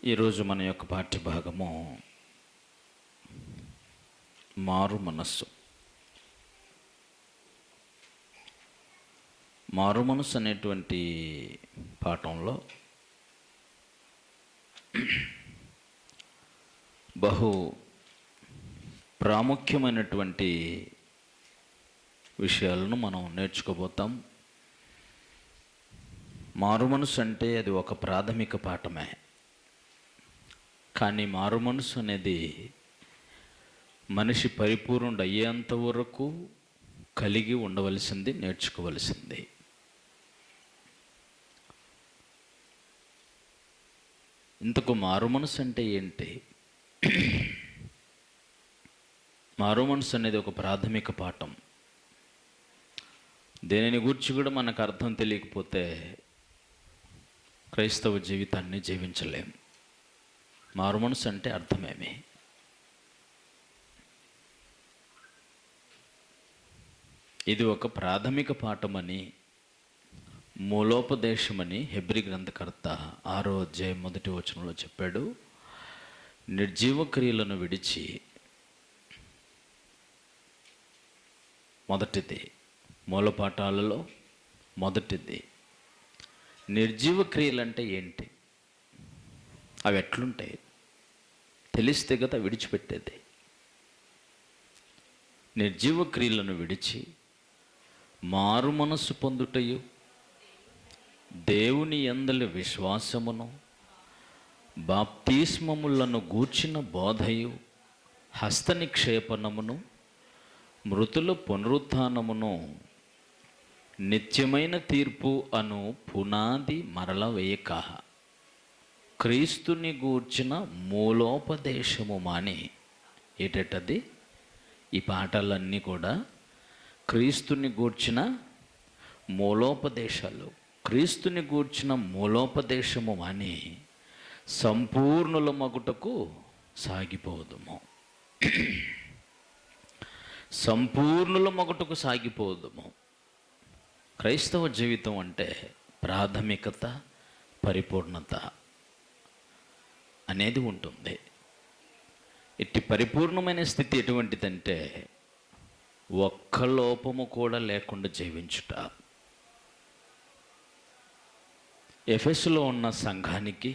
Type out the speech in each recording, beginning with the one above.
ఈరోజు మన యొక్క పాఠ్యభాగము మారు మనస్సు. మారు మనస్సు అనేటువంటి పాఠంలో బహు ప్రాముఖ్యమైనటువంటి విషయాలను మనం నేర్చుకోబోతాం. మారు మనస్సు అంటే అది ఒక ప్రాథమిక పాఠమే. కానీ మారు మనసు అనేది మనిషి పరిపూర్ణుడు అయ్యేంత వరకు కలిగి ఉండవలసింది, నేర్చుకోవలసింది. ఇంతకు మారు మనసు అంటే ఏంటి? మారు మనసు అనేది ఒక ప్రాథమిక పాఠం. దేనిని గురించి కూడా మనకు అర్థం తెలియకపోతే క్రైస్తవ జీవితాన్ని జీవించలేం. మారు మనసు అంటే అర్థమేమి? ఇది ఒక ప్రాథమిక పాఠమని, మూలోపదేశమని హెబ్రీ గ్రంథకర్త 6వ అధ్యాయం 1వ వచనంలో చెప్పాడు. నిర్జీవ క్రియలను విడిచి, మొదటిది మూలపాఠాలలో మొదటిది నిర్జీవ క్రియలంటే ఏంటి? అవి ఎట్లుంటాయి తెలిస్తే కదా విడిచిపెట్టేది. నిర్జీవ క్రియలను విడిచి మారు మనస్సు పొందుటయు, దేవుని యందలి విశ్వాసమును, బాప్తిస్మములను గూర్చిన బోధయు, హస్త నిక్షేపణమును, మృతుల పునరుత్థానమును, నిత్యమైన తీర్పు అను పునాది మరల వేయక క్రీస్తుని గూర్చిన మూలోపదేశము మాని. ఏటది? ఈ పాఠాలన్నీ కూడా క్రీస్తుని గూర్చిన మూలోపదేశాలు. క్రీస్తుని గూర్చిన మూలోపదేశము మాని సంపూర్ణుల మగుటకు సాగిపోదుము. సంపూర్ణుల మగుటకు సాగిపోదుము. క్రైస్తవ జీవితం అంటే ప్రాథమికత, పరిపూర్ణత అనేది ఉంటుంది. ఇట్టి పరిపూర్ణమైన స్థితి ఎటువంటిదంటే ఒక్క లోపము కూడా లేకుండా జీవించుట. ఎఫెసులో ఉన్న సంఘానికి,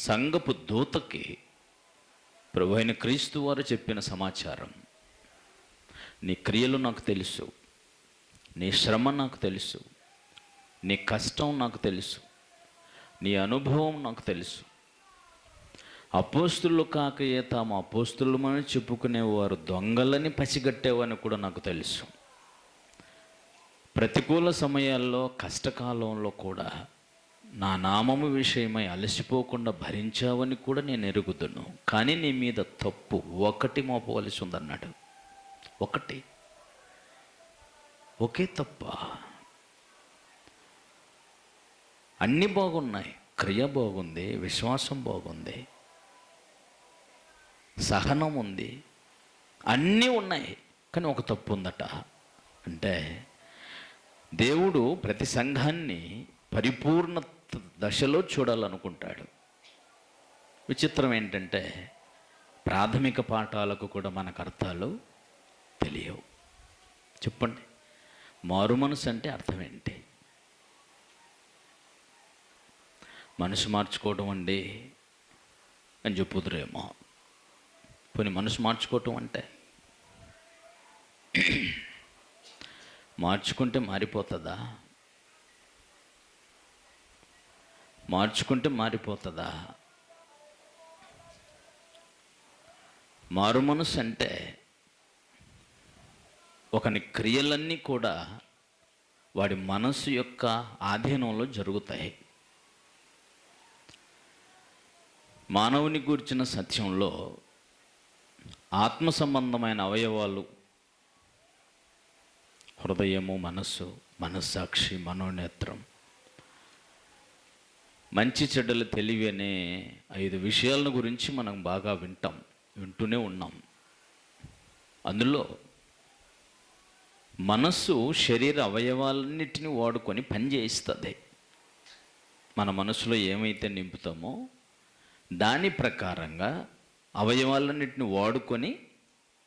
సంఘపు దూతకి ప్రభువైన క్రీస్తు వారు చెప్పిన సమాచారం: నీ క్రియలు నాకు తెలుసు, నీ శ్రమ నాకు తెలుసు, నీ కష్టం నాకు తెలుసు, నీ అనుభవం నాకు తెలుసు. అపోస్తులు కాకయే తాము అపోస్తులమని చెప్పుకునేవారు దొంగలని పసిగట్టేవని కూడా నాకు తెలుసు. ప్రతికూల సమయాల్లో, కష్టకాలంలో కూడా నా నామము విషయమై అలసిపోకుండా భరించావని కూడా నేను ఎరుగుదును. కానీ నీ మీద తప్పు ఒకటి మోపవలసి ఉందన్నాడు. ఒకే తప్ప. అన్నీ బాగున్నాయి. క్రియ బాగుంది, విశ్వాసం బాగుంది, సహనం ఉంది, అన్నీ ఉన్నాయి. కానీ ఒక తప్పు ఉందట. అంటే దేవుడు ప్రతి సంఘాన్ని పరిపూర్ణ దశలో చూడాలనుకుంటాడు. విచిత్రం ఏంటంటే ప్రాథమిక పాఠాలకు కూడా మనకు అర్థాలు తెలియవు. చెప్పండి, మారు మనసు అంటే అర్థం ఏంటి? మనసు మార్చుకోవడం అండి అని చెప్పుదురేమో. పోనీ మనసు మార్చుకోవటం అంటే మార్చుకుంటే మారిపోతుందా? మారు మనసు అంటే ఒకని క్రియలన్నీ కూడా వాడి మనసు యొక్క ఆధీనంలో జరుగుతాయి. మానవుని గూర్చిన సత్యంలో ఆత్మ సంబంధమైన అవయవాలు, హృదయము, మనస్సు, మనస్సాక్షి, మనోనేత్రం, మంచి చెడ్డల తెలివి అనే 5 విషయాల గురించి మనం బాగా వింటూనే ఉన్నాం. అందులో మనస్సు శరీర అవయవాలన్నిటిని వాడుకొని పని చేయిస్తుంది. మన మనసులో ఏమైతే నింపుతామో దాని ప్రకారంగా అవయవాలన్నిటిని వాడుకొని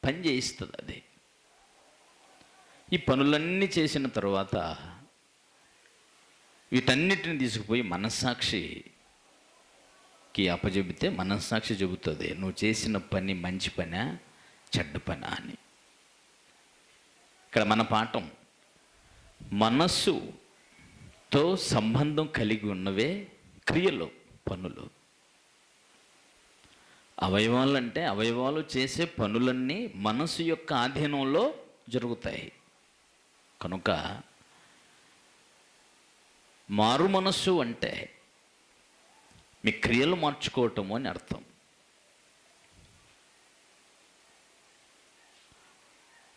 పని చేయిస్తుంది అది. ఈ పనులన్నీ చేసిన తర్వాత వీటన్నిటిని తీసుకుపోయి మనస్సాక్షికి అప్పచెబితే మనస్సాక్షి చెబుతుంది నువ్వు చేసిన పని మంచి పనా చెడ్డ పనా అని. ఇక్కడ మన పాఠం, మనస్సుతో సంబంధం కలిగి ఉన్నవే క్రియలు, పనులు. అవయవాలు అంటే అవయవాలు చేసే పనులన్నీ మనసు యొక్క ఆధీనంలో జరుగుతాయి. కనుక మారు మనస్సు అంటే మీ క్రియలు మార్చుకోవటము అని అర్థం.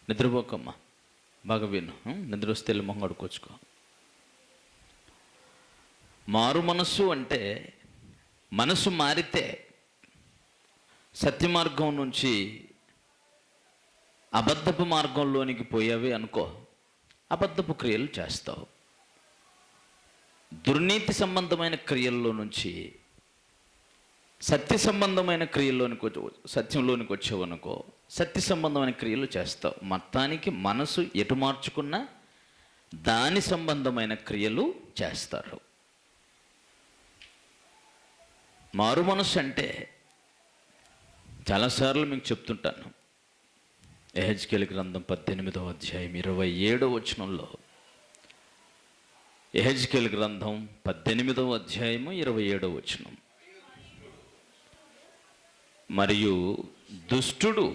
నిద్రపోకమ్మా, బాగా విను, నిద్ర వస్తే వెళ్ళి మొహం కడుక్కొచ్చుకో. మారు మనస్సు అంటే మనసు మారితే సత్య మార్గం నుంచి అబద్ధపు మార్గంలోనికి పోయావి అనుకో, అబద్ధపు క్రియలు చేస్తావు. దుర్నీతి సంబంధమైన క్రియల్లో నుంచి సత్య సంబంధమైన సత్యంలోనికి వచ్చావనుకో, సత్య సంబంధమైన క్రియలు చేస్తావు. మొత్తానికి మనసు ఎటు మార్చుకున్నా దాని సంబంధమైన క్రియలు చేస్తారు. మారు మనసు అంటే చాలాసార్లు మీకు చెప్తుంటాను. యెహెజ్కేలు గ్రంథం 18వ అధ్యాయం 27వ వచనంలో, యెహెజ్కేలు గ్రంథం 18వ అధ్యాయము 27వ వచనం, మరియు దుష్టుడు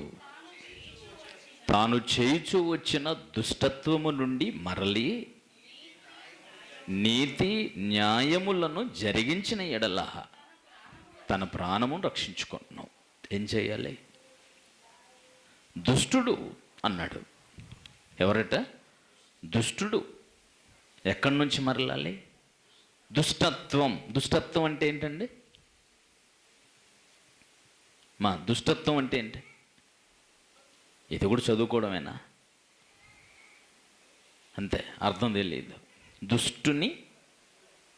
తాను చేయుచూ వచ్చిన దుష్టత్వము నుండి మరలి నీతి న్యాయములను జరిగించిన ఎడల తన ప్రాణమును రక్షించుకుంటున్నావు. ఏం చేయాలి? దుష్టుడు అన్నాడు. ఎవరట? దుష్టుడు. ఎక్కడి నుంచి మరలాలి? దుష్టత్వం. దుష్టత్వం అంటే ఏంటండి? దుష్టత్వం అంటే ఏంటి? ఇది కూడా చదువుకోవడమేనా? అంతే, అర్థం తెలియదు. దుష్టుని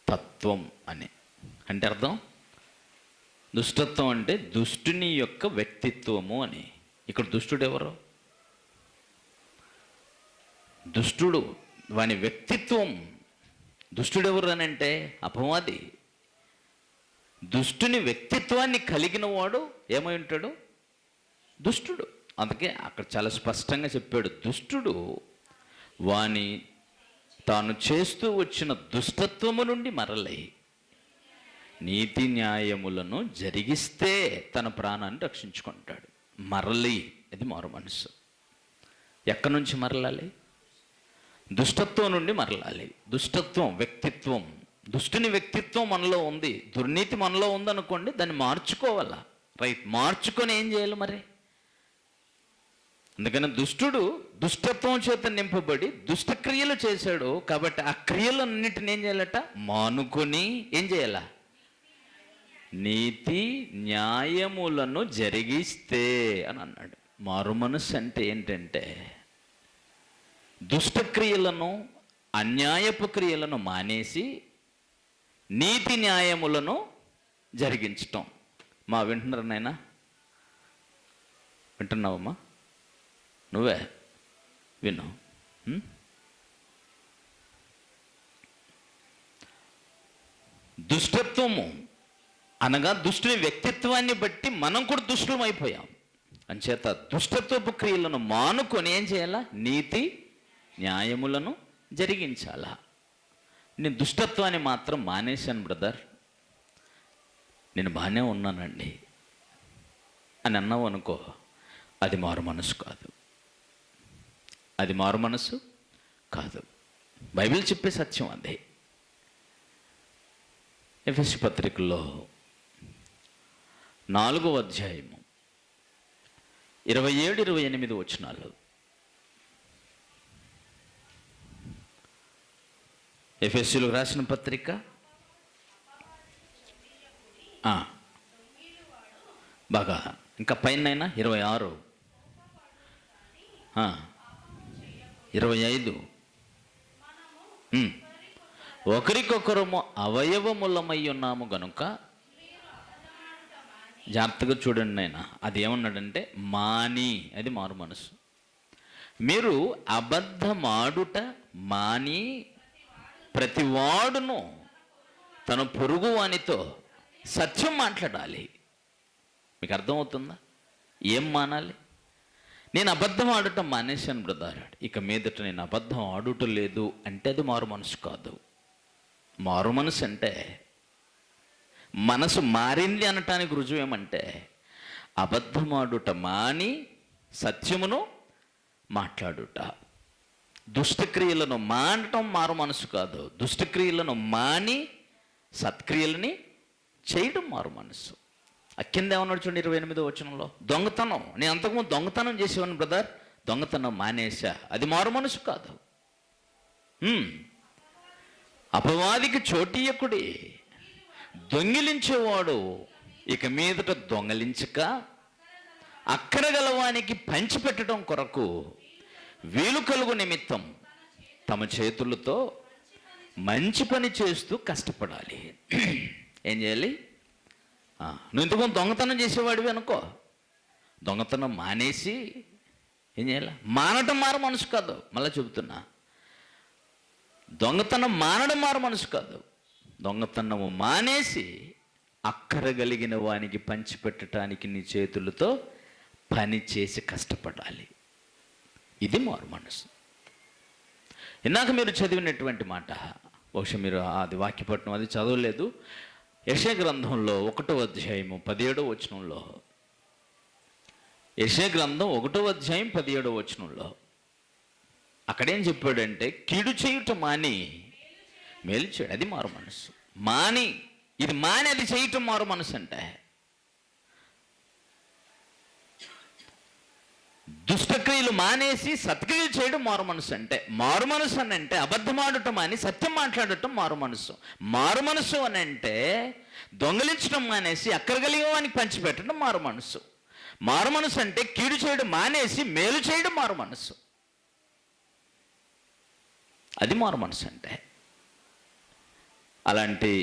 తత్వం అని అంటే అర్థం, దుష్టత్వం అంటే దుష్టుని యొక్క వ్యక్తిత్వము అని. ఇక్కడ దుష్టుడు ఎవరు? దుష్టుడు, వాని వ్యక్తిత్వం. దుష్టుడు ఎవరు అని అంటే అపవాది. దుష్టుని వ్యక్తిత్వాన్ని కలిగిన వాడు ఏమై ఉంటాడు? దుష్టుడు. అందుకే అక్కడ చాలా స్పష్టంగా చెప్పాడు, దుష్టుడు వాని తాను చేస్తూ వచ్చిన దుష్టత్వము నుండి మరలై నీతి న్యాయములను జరిగిస్తే తన ప్రాణాన్ని రక్షించుకుంటాడు. మరలి, ఇది మారు మనసు. ఎక్కడి నుంచి మరలాలి? దుష్టత్వం నుండి మరలాలి. దుష్టత్వం వ్యక్తిత్వం, దుష్టుని వ్యక్తిత్వం మనలో ఉంది, దుర్నీతి మనలో ఉందనుకోండి, దాన్ని మార్చుకోవాలా. రైట్, మార్చుకొని ఏం చేయాలి మరి? అందుకని దుష్టుడు దుష్టత్వం చేత నింపబడి దుష్టక్రియలు చేశాడు కాబట్టి ఆ క్రియలన్నిటిని ఏం చేయాలట? మానుకొని ఏం చేయాల? నీతి న్యాయములను జరిగిస్తే అని అన్నాడు. మారు మనస్సు అంటే ఏంటంటే దుష్టక్రియలను, అన్యాయపు క్రియలను మానేసి నీతి న్యాయములను జరిగించటం. వింటున్నారు నాయనా? వింటున్నావమ్మా? నువ్వే విను. దుష్టత్వము అనగా దుష్టుని వ్యక్తిత్వాన్ని బట్టి మనం కూడా దుష్టులం అయిపోయాం. అంచేత దుష్టత్వపు క్రియలను మానుకొని ఏం చేయాలా? నీతి న్యాయములను జరిగించాలా. నేను దుష్టత్వాన్ని మాత్రం మానేశాను బ్రదర్, నేను బాగానే ఉన్నానండి అని అన్నావు అనుకో, అది మారు మనసు కాదు. అది మారు మనసు కాదు. బైబిల్ చెప్పే సత్యం అదే. ఎఫెసీ పత్రికలో 4వ అధ్యాయము 27-28 వచనాలు. ఎఫెసీలకు రాసిన పత్రిక బాగా ఇంకా పైన 26, 25 ఒకరికొకరము అవయవములమై ఉన్నాము గనుక జాగ్రత్తగా చూడండి నాయన. అది ఏమన్నాడంటే మాని, అది మారు మనసు. మీరు అబద్ధమాడుట మాని ప్రతివాడును తన పొరుగు వానితో సత్యం మాట్లాడాలి. మీకు అర్థమవుతుందా? ఏం మానాలి? నేను అబద్ధం ఆడటం మానేశాను బ్రదర్, ఇక మీదట నేను అబద్ధం ఆడుట లేదు అంటే అది మారు మనసు కాదు. మారు మనసు అంటే మనసు మారింది అనటానికి రుజువు ఏమంటే అబద్ధమాడుట మాని సత్యమును మాట్లాడుట. దుష్టక్రియలను మానటం మారు మనసు కాదు. దుష్టక్రియలను మాని సత్క్రియలని చేయడం మారు మనసు. కింద ఏమన్నాడు చూడండి 28వ వచనంలో, దొంగతనం. నేను అంతకుముందు దొంగతనం చేసేవాడిని బ్రదర్, దొంగతనం మానేశా, అది మారు మనసు కాదు. అపవాదికి చోటీయకుడి, దొంగిలించేవాడు ఇక మీదట దొంగలించక అక్కర గలవానికి పంచిపెట్టడం కొరకు వీలు కలుగు నిమిత్తం తమ చేతులతో మంచి పని చేస్తూ కష్టపడాలి. ఏం చేయాలి? నువ్వు ఇంతకుముందు దొంగతనం చేసేవాడివి అనుకో, దొంగతనం మానేసి ఏం చేయాలి? మానటం మారు మనసు కాదు. మళ్ళీ చెబుతున్నా, దొంగతనం మానడం మారు మనసు కాదు. దొంగతనము మానేసి అక్కరగలిగిన వానికి పంచిపెట్టడానికి నీ చేతులతో పని చేసి కష్టపడాలి. ఇది మారు మనసు. ఇందాక మీరు చదివినటువంటి మాట, బహుశా మీరు అది వాక్యపట్నం అది చదవలేదు. యెషయా గ్రంథంలో 1వ అధ్యాయము 17వ వచనంలో, యెషయా గ్రంథం 1వ అధ్యాయం 17వ వచనంలో అక్కడేం చెప్పాడంటే కీడు చేయుట మాని మేలు చేయడు, అది మారు మనసు. మాని, ఇది మాని అది చేయటం మారు మనసు. అంటే దుష్టక్రియలు మానేసి సత్క్రియలు చేయడం మారు మనసు. అంటే మారు మనసు అని అంటే అబద్ధమాడటం అని సత్యం మాట్లాడటం మారు మనసు. మారు మనసు అని అంటే దొంగలించడం మానేసి అక్కరగలిగేవానికి పంచిపెట్టడం మారు మనసు. మారు మనసు అంటే కీడు చేయడం మానేసి మేలు చేయడం మారు మనసు. అది మారు మనసు అంటే. అలాంటి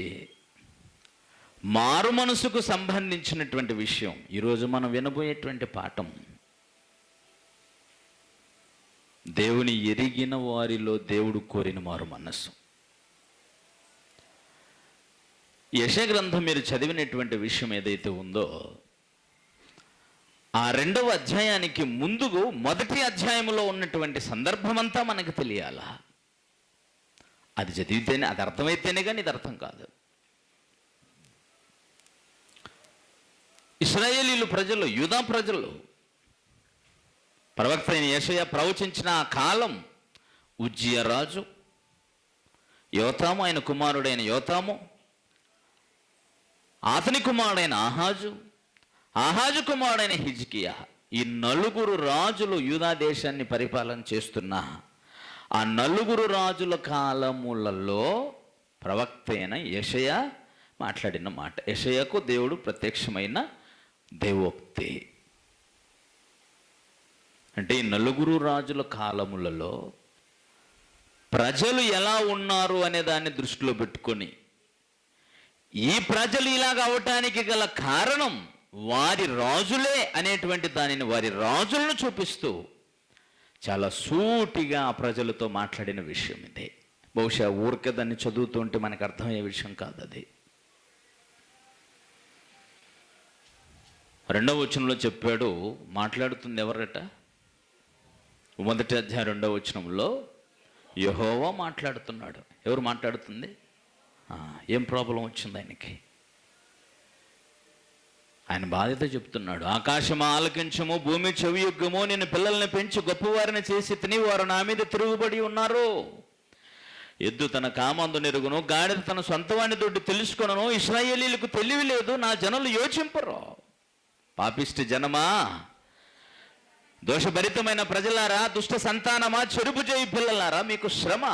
మారు మనసుకు సంబంధించినటువంటి విషయం ఈరోజు మనం వినబోయేటువంటి పాఠం, దేవుని ఎరిగిన వారిలో దేవుడు కోరిన మారు మనస్సు. యెషయా గ్రంథం మీరు చదివినటువంటి విషయం ఏదైతే ఉందో, ఆ 2వ అధ్యాయానికి ముందుకు 1వ అధ్యాయంలో ఉన్నటువంటి సందర్భమంతా మనకు తెలియాలా. అది చదివితేనే, అది అర్థమైతేనే కానీ ఇది అర్థం కాదు. ఇశ్రాయేలీలు ప్రజలు, యూదా ప్రజలు, ప్రవక్త అయిన యెషయా ప్రవచించిన ఆ కాలం, ఉజ్జియా రాజు, యోతాము, ఆయన కుమారుడైన యోతాము, అతని కుమారుడైన ఆహాజు, ఆహాజు కుమారుడైన హిజ్కియా, ఈ 4 రాజులు యూదా దేశాన్ని పరిపాలన చేస్తున్న ఆ 4 రాజుల కాలములలో ప్రవక్త అయిన యెషయా మాట్లాడిన మాట. యెషయాకు దేవుడు ప్రత్యక్షమైన దేవోక్తి. అంటే ఈ 4 రాజుల కాలములలో ప్రజలు ఎలా ఉన్నారు అనే దాన్ని దృష్టిలో పెట్టుకొని, ఈ ప్రజలు ఇలాగ అవటానికి గల కారణం వారి రాజులే అనేటువంటి దానిని, వారి రాజులను చూపిస్తూ చాలా సూటిగా ఆ ప్రజలతో మాట్లాడిన విషయం ఇదే. బహుశా ఊరికే దాన్ని చదువుతుంటే మనకు అర్థమయ్యే విషయం కాదు అది. 2వ వచనంలో చెప్పాడు, మాట్లాడుతుంది ఎవరట? 1వ అధ్యాయం 2వ వచనంలో యెహోవా మాట్లాడుతున్నాడు. ఎవరు మాట్లాడుతుంది? ఏం ప్రాబ్లం వచ్చింది ఆయనకి? ఆయన బాధ్యత చెప్తున్నాడు. ఆకాశం ఆలకించము, భూమి చెవియొగ్గము, నేను పిల్లల్ని పెంచి గొప్పవారిని చేసి తిని వారు నా మీద తిరుగుబడి ఉన్నారు. ఎద్దు తన కామందు నెరుగును, గాడిద తన సొంతవాణి దొడ్డి తెలుసుకొనను. ఇశ్రాయేలీలకు తెలివి లేదు, నా జనులు యోచింపరు. పాపిష్టి జనమా, దోషభరితమైన ప్రజలారా, దుష్ట సంతానమా, చెరుపు చేయి పిల్లలారా, మీకు శ్రమ.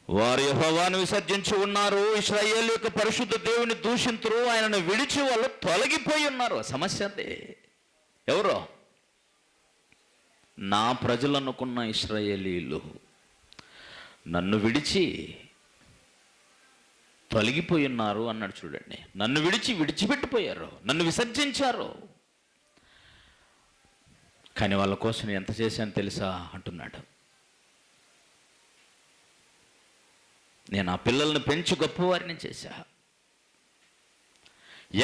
వారు యెహోవాను విసర్జించి ఉన్నారు, ఇశ్రాయేలు యొక్క పరిశుద్ధ దేవుని దూషింతురు, ఆయనను విడిచి వాళ్ళు తొలగిపోయి ఉన్నారు. సమస్య అదే. ఎవరో? నా ప్రజలు అనుకున్న ఇశ్రాయేలీలు నన్ను విడిచి తొలగిపోయి ఉన్నారు అన్నాడు. చూడండి, నన్ను విడిచిపెట్టిపోయారు, నన్ను విసర్జించారు, కానీ వాళ్ళ కోసం నేను ఎంత చేశాను తెలుసా అంటున్నాడు. నేను ఆ పిల్లల్ని పెంచి గొప్పవారిని చేశా.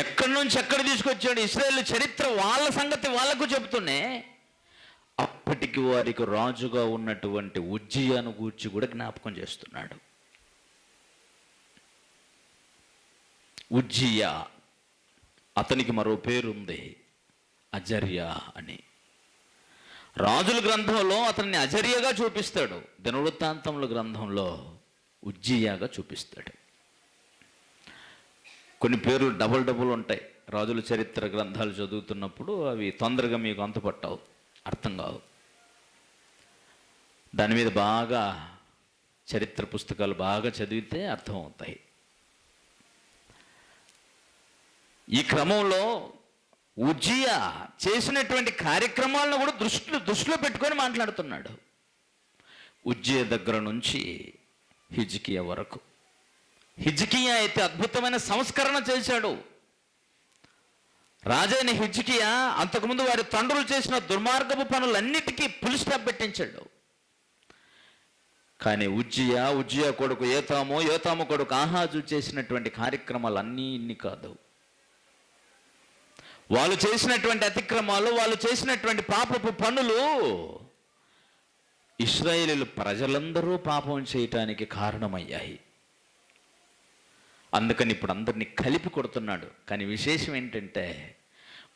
ఎక్కడి నుంచి ఎక్కడ తీసుకొచ్చాడు? ఇశ్రాయేలు చరిత్ర వాళ్ళ సంగతి వాళ్ళకు చెబుతూనే అప్పటికి వారికి రాజుగా ఉన్నటువంటి ఉజ్జియాను గూర్చి కూడా జ్ఞాపకం చేస్తున్నాడు. ఉజ్జియా, అతనికి మరో పేరుంది, అజర్యా అని. రాజుల గ్రంథంలో అతన్ని అజర్యగా చూపిస్తాడు, దినవృత్తాంతముల గ్రంథంలో ఉజ్జియాగా చూపిస్తాడు. కొన్ని పేర్లు డబుల్ ఉంటాయి. రాజుల చరిత్ర గ్రంథాలు చదువుతున్నప్పుడు అవి తొందరగా మీకు అంతుపట్టవు, అర్థం కావు. దాని మీద బాగా చరిత్ర పుస్తకాలు బాగా చదివితే అర్థమవుతాయి. ఈ క్రమంలో ఉజ్జియా చేసినటువంటి కార్యక్రమాలను కూడా దృష్టిలో పెట్టుకొని మాట్లాడుతున్నాడు. ఉజ్జియా దగ్గర నుంచి హిజ్కియా వరకు. హిజ్కియా అయితే అద్భుతమైన సంస్కరణ చేశాడు. రాజైన హిజ్కియా అంతకుముందు వారి తండ్రులు చేసిన దుర్మార్గపు పనులన్నిటికీ పులి స్టాప్ పెట్టించాడు. కానీ ఉజ్జియా కొడుకు యోతాము కొడుకు ఆహాజు చేసినటువంటి కార్యక్రమాలు అన్నీ ఇన్ని కాదు. వాళ్ళు చేసినటువంటి అతిక్రమాలు, వాళ్ళు చేసినటువంటి పాపపు పనులు ఇశ్రాయేలు ప్రజలందరూ పాపం చేయటానికి కారణమయ్యాయి. అందుకని ఇప్పుడు అందరినీ కలిపి కొడుతున్నాడు. కానీ విశేషం ఏంటంటే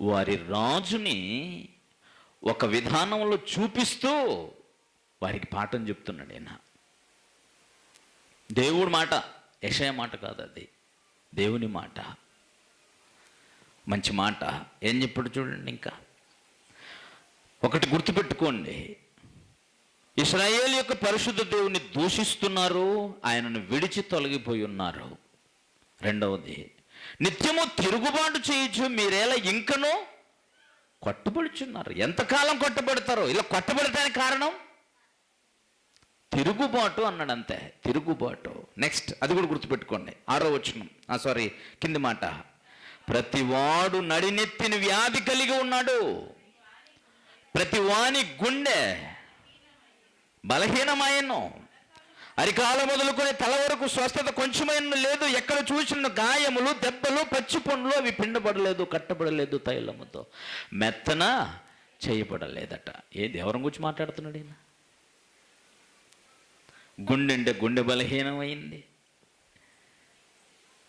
వారి రాజుని ఒక విధానంలో చూపిస్తూ వారికి పాఠం చెప్తున్నాడు. ఆయన దేవుడి మాట, యెషయా మాట కాదు, అది దేవుని మాట. మంచి మాట. ఏం చెప్పాడు చూడండి. ఇంకా ఒకటి గుర్తుపెట్టుకోండి, ఇశ్రాయేలు యొక్క పరిశుద్ధ దేవుని దూషిస్తున్నారు, ఆయనను విడిచి తొలగిపోయి ఉన్నారు. రెండవది, నిత్యము తిరుగుబాటు చేయొచ్చు, మీరేలా ఇంకనూ కొట్టబడుచున్నారు. ఎంతకాలం కొట్టబడతారో? ఇలా కొట్టబడటానికి కారణం తిరుగుబాటు అన్నాడు, అంతే, తిరుగుబాటు. నెక్స్ట్ అది కూడా గుర్తుపెట్టుకోండి. 6వ వచనం, కింది మాట, ప్రతివాడు నడినెత్తిన వ్యాధి కలిగి ఉన్నాడు, ప్రతివాని గుండె బలహీనమైనను, అరికాల మొదలుకొని తల వరకు స్వస్థత కొంచెమైన లేదు, ఎక్కడ చూసిన గాయములు, దెబ్బలు, పచ్చి పండ్లు అవి పిండబడలేదు, కట్టబడలేదు, తైలముతో మెత్తన చేయబడలేదట. ఏది ఎవరి గురించి మాట్లాడుతున్నాడు ఈయన? గుండె బలహీనమైంది.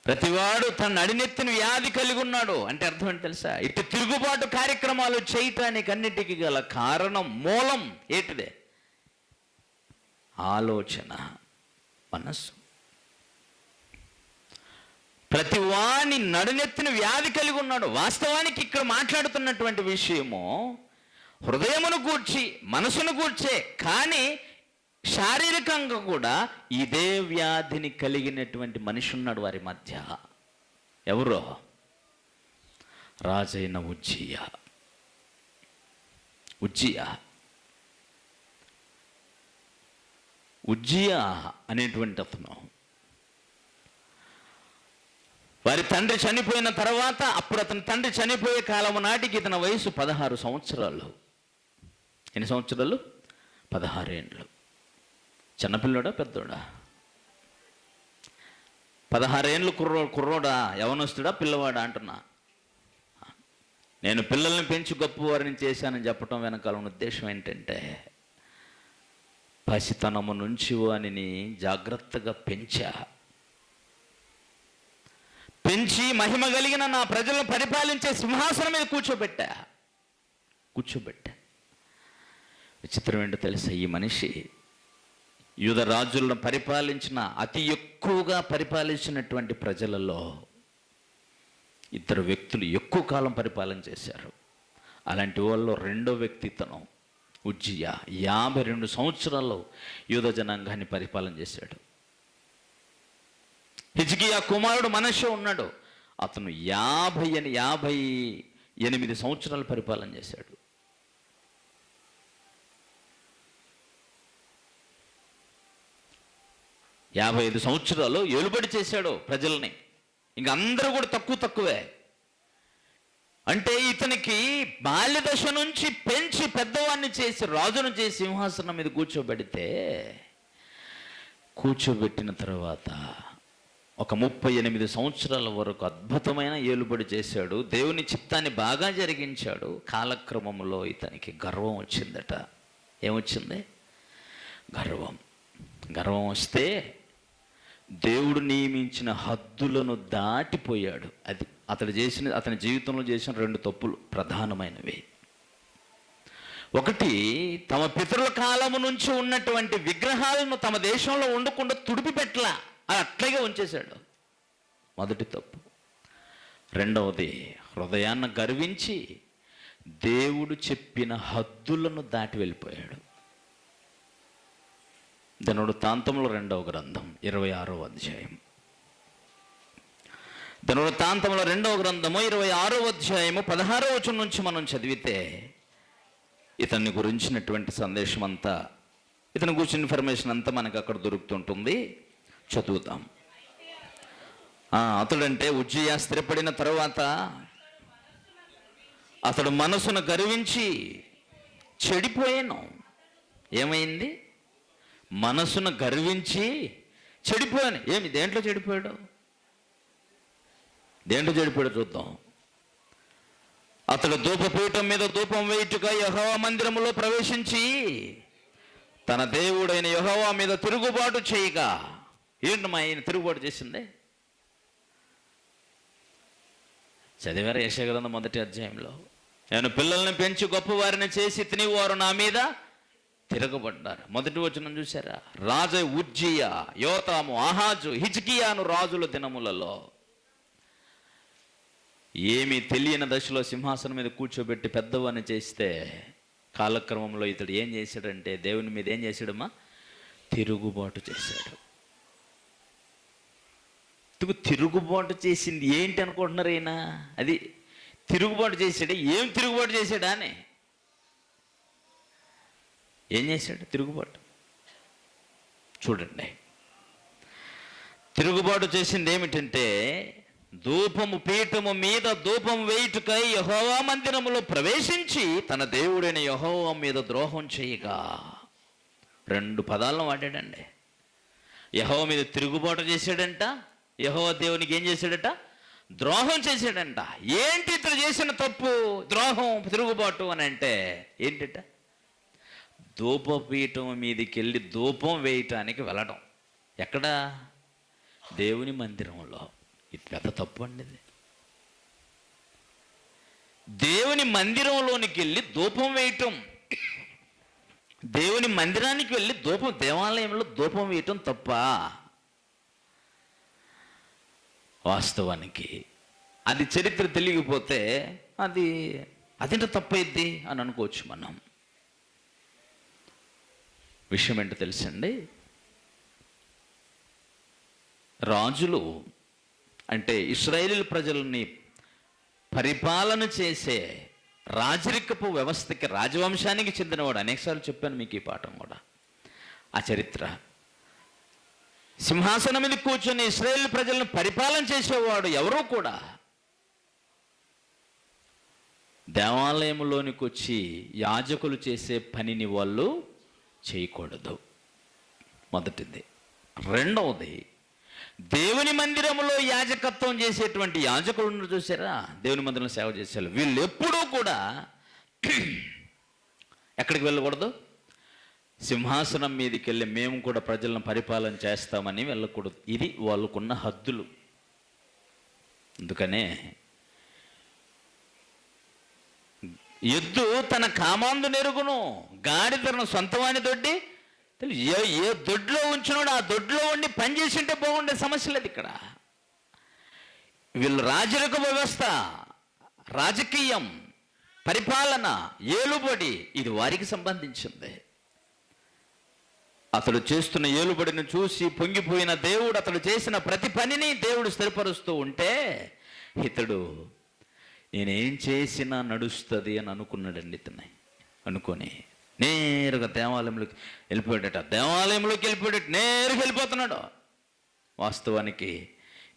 ప్రతివాడు తన నడినెత్తిన వ్యాధి కలిగి ఉన్నాడు అంటే అర్థం ఏంటి తెలుసా? ఇటు తిరుగుబాటు కార్యక్రమాలు చేయటానికి అన్నిటికీ గల కారణం, మూలం ఏంటిదే? ఆలోచన, మనస్సు. ప్రతివాని నడునెత్తిన వ్యాధి కలిగి ఉన్నాడు. వాస్తవానికి ఇక్కడ మాట్లాడుతున్నటువంటి విషయము హృదయమును గూర్చి, మనసును గూర్చే, కానీ శారీరకంగా కూడా ఇదే వ్యాధిని కలిగినటువంటి మనిషి ఉన్నాడు వారి మధ్య. ఎవరో? రాజైన ఉజ్జియా అనేటువంటి అతను వారి తండ్రి చనిపోయిన తర్వాత, అప్పుడు అతని తండ్రి చనిపోయే కాలం నాటికి ఇతని వయసు 16 సంవత్సరాలు. ఎన్ని సంవత్సరాలు? 16 ఏండ్లు. చిన్నపిల్లోడా పెద్దోడా? 16 ఏండ్లు కుర్రోడా, యవనస్తుడా, పిల్లవాడా అంటున్నా. నేను పిల్లల్ని పెంచి గొప్పవారిని చేశానని చెప్పడం వెనకాల ఉన్న ఉద్దేశం ఏంటంటే, పసితనము నుంచి వానిని జాగ్రత్తగా పెంచి మహిమ కలిగిన నా ప్రజలను పరిపాలించే సింహాసనం మీద కూర్చోబెట్టా. విచిత్రం ఏంటో తెలుసా? ఈ మనిషి యూద రాజులను పరిపాలించిన, అతి ఎక్కువగా పరిపాలించినటువంటి ప్రజలలో 2 వ్యక్తులు ఎక్కువ కాలం పరిపాలన చేశారు. అలాంటి వాళ్ళు రెండో వ్యక్తి ఇతను ఉజ్జియా. 52 సంవత్సరాలు యూద జనాంగాన్ని పరిపాలన చేశాడు. హిజ్కియా కుమారుడు మనష్షే ఉన్నాడు, అతను 58 సంవత్సరాలు పరిపాలన చేశాడు. 55 సంవత్సరాలు ఏలుబడి చేశాడు ప్రజల్ని. ఇంక అందరూ కూడా తక్కువే. అంటే ఇతనికి బాల్య దశ నుంచి పెంచి పెద్దవాడిని చేసి రాజును చేసి సింహాసనం మీద కూర్చోబెట్టిన తర్వాత ఒక 38 సంవత్సరాల వరకు అద్భుతమైన ఏలుబడి చేశాడు. దేవుని చిత్తాన్ని బాగా జరిగించాడు. కాలక్రమంలో ఇతనికి గర్వం వచ్చిందట. ఏమొచ్చింది? గర్వం వస్తే దేవుడు నియమించిన హద్దులను దాటిపోయాడు. అది అతని జీవితంలో చేసిన 2 తప్పులు ప్రధానమైనవి. ఒకటి, తమ పితరుల కాలము నుంచి ఉన్నటువంటి విగ్రహాలను తమ దేశంలో ఉండకుండా తుడిపి పెట్టలా, అది అట్లాగే ఉంచేశాడు. మొదటి తప్పు. రెండవది, హృదయాన్ని గర్వించి దేవుడు చెప్పిన హద్దులను దాటి వెళ్ళిపోయాడు. దినవృత్తాంతముల 2వ గ్రంథం 26వ అధ్యాయం. దినవృత్తాంతముల 2వ గ్రంథము 26వ అధ్యాయము 16వ వచనం నుంచి మనం చదివితే ఇతన్ని గురించినటువంటి సందేశం అంతా, ఇతని గురించి ఇన్ఫర్మేషన్ అంతా మనకు అక్కడ దొరుకుతుంటుంది. చదువుతాం. అతడంటే ఉజ్జియా స్థిరపడిన తరువాత అతడు మనసును గర్వించి చెడిపోయాను. ఏమైంది? మనసును గర్వించి చెడిపోయాను. దేంట్లో చెడిపోయాడు చూద్దాం. అతడు ధూపపీఠం మీద ధూపం వేయుటగా యెహోవా మందిరములో ప్రవేశించి తన దేవుడైన యెహోవా మీద తిరుగుబాటు చేయగా. ఏంటమ్మా ఆయన తిరుగుబాటు చేసిందే? చదివారు యెషయా గ్రంథం 1వ అధ్యాయంలో, నేను పిల్లల్ని పెంచి గొప్పవారిని చేసి తిని వారు నా మీద తిరగబడ్డారు. 1వ వచనం చూసారా? రాజు ఉజ్జియా, యోతాము, ఆహాజు, హిజ్కియాను రాజుల దినములలో ఏమీ తెలియని దశలో సింహాసనం మీద కూర్చోబెట్టి పెద్దవాడిని చేస్తే కాలక్రమంలో ఇతడు ఏం చేశాడంటే దేవుని మీద ఏం చేశాడమ్మా? తిరుగుబాటు చేశాడు. తిరుగుబాటు చేసింది ఏంటి అనుకుంటున్నారు ఈయన? అది తిరుగుబాటు చేశాడు. ఏం తిరుగుబాటు చేశాడా అని? ఏం చేశాడు తిరుగుబాటు? చూడండి. తిరుగుబాటు చేసింది ఏమిటంటే, ధూపము పీఠము మీద ధూపం వేయుటకై యెహోవా మందిరములో ప్రవేశించి తన దేవుడైన యెహోవా మీద ద్రోహం చేయగా. 2 పదాలను వాడాడండి. యెహోవా మీద తిరుగుబాటు చేశాడంట, యెహోవా దేవునికి ఏం చేశాడట? ద్రోహం చేశాడంట. ఏంటి ఇతడు చేసిన తప్పు? ద్రోహం, తిరుగుబాటు అని అంటే ఏంటిట? ధూపపీఠం మీదకి వెళ్ళి ధూపం వేయటానికి వెళ్ళడం. ఎక్కడ? దేవుని మందిరంలో. ఇది పెద్ద తప్పు అండి. దేవుని మందిరంలోనికి వెళ్ళి ధూపం వేయటం, దేవుని మందిరానికి వెళ్ళి దేవాలయంలో ధూపం వేయటం తప్ప? వాస్తవానికి అది చరిత్ర తెలియకపోతే అదేంటో తప్పైద్ది అని అనుకోవచ్చు మనం. విషయం ఏంటో తెలుసండి, రాజులు అంటే ఇశ్రాయేలు ప్రజల్ని పరిపాలన చేసే రాజరికపు వ్యవస్థకి, రాజవంశానికి చెందినవాడు. అనేకసార్లు చెప్పాను మీకు ఈ పాఠం కూడా. ఆ చరిత్ర, సింహాసనం మీద కూర్చొని ఇశ్రాయేలు ప్రజలను పరిపాలన చేసేవాడు ఎవరూ కూడా దేవాలయంలోనికి వచ్చి యాజకులు చేసే పనిని వాళ్ళు చేయకూడదు. మొదటిది. రెండవది, దేవుని మందిరంలో యాజకత్వం చేసేటువంటి యాజకులను చూసారా? దేవుని మందిరంలో సేవ చేసేవాళ్ళు వీళ్ళు ఎప్పుడూ కూడా ఎక్కడికి వెళ్ళకూడదు? సింహాసనం మీదకి వెళ్ళి మేము కూడా ప్రజలను పరిపాలన చేస్తామని వెళ్ళకూడదు. ఇది వాళ్ళకున్న హద్దులు. అందుకనే ఎద్దు తన కామాందు నెరుగును, గాడి తన సొంతవాణి దొడ్డి ఏ దొడ్లో ఉంచినాడు ఆ దొడ్లో ఉండి పనిచేసి ఉంటే బాగుండే. సమస్య లేదు ఇక్కడ. వీళ్ళు రాజరిక వ్యవస్థ, రాజకీయం, పరిపాలన, ఏలుబడి ఇది వారికి సంబంధించింది. అతడు చేస్తున్న ఏలుబడిని చూసి పొంగిపోయిన దేవుడు అతడు చేసిన ప్రతి పనిని దేవుడు స్థిరపరుస్తూ ఉంటే ఇతడు నేనేం చేసినా నడుస్తుంది అని అనుకున్నాడండి. ఇతన్ని అనుకొని నేరుగా దేవాలయంలోకి వెళ్ళిపోయాడట. నేరుగా వెళ్ళిపోతున్నాడు. వాస్తవానికి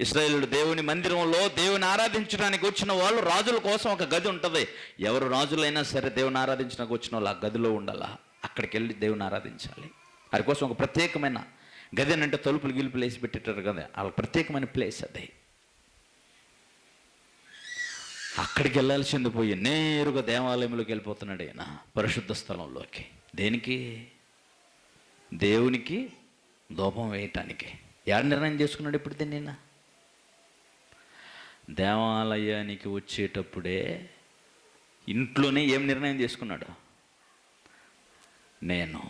ఇశ్రాయేలుడు దేవుని మందిరంలో దేవుని ఆరాధించడానికి వచ్చిన వాళ్ళు రాజుల కోసం ఒక గది ఉంటుంది. ఎవరు రాజులైనా సరే దేవుని ఆరాధించడానికి వచ్చిన వాళ్ళు ఆ గదిలో ఉండాలా, అక్కడికి వెళ్ళి దేవుని ఆరాధించాలి. వారి కోసం ఒక ప్రత్యేకమైన గది అంటే తలుపులు గిలుపులు వేసి పెట్టేటారు కదా, వాళ్ళ ప్రత్యేకమైన ప్లేస్ అది. అక్కడికి వెళ్ళాల్సింది పోయి నేరుగా దేవాలయంలోకి వెళ్ళిపోతున్నాడు ఆయన, పరిశుద్ధ స్థలంలోకి. దేనికి? దేవునికి ధూపం వేయటానికి. ఎవరు నిర్ణయం చేసుకున్నాడు ఇప్పుడు దీన్ని? దేవాలయానికి వచ్చేటప్పుడే ఇంట్లోనే ఏం నిర్ణయం చేసుకున్నాడు? నేను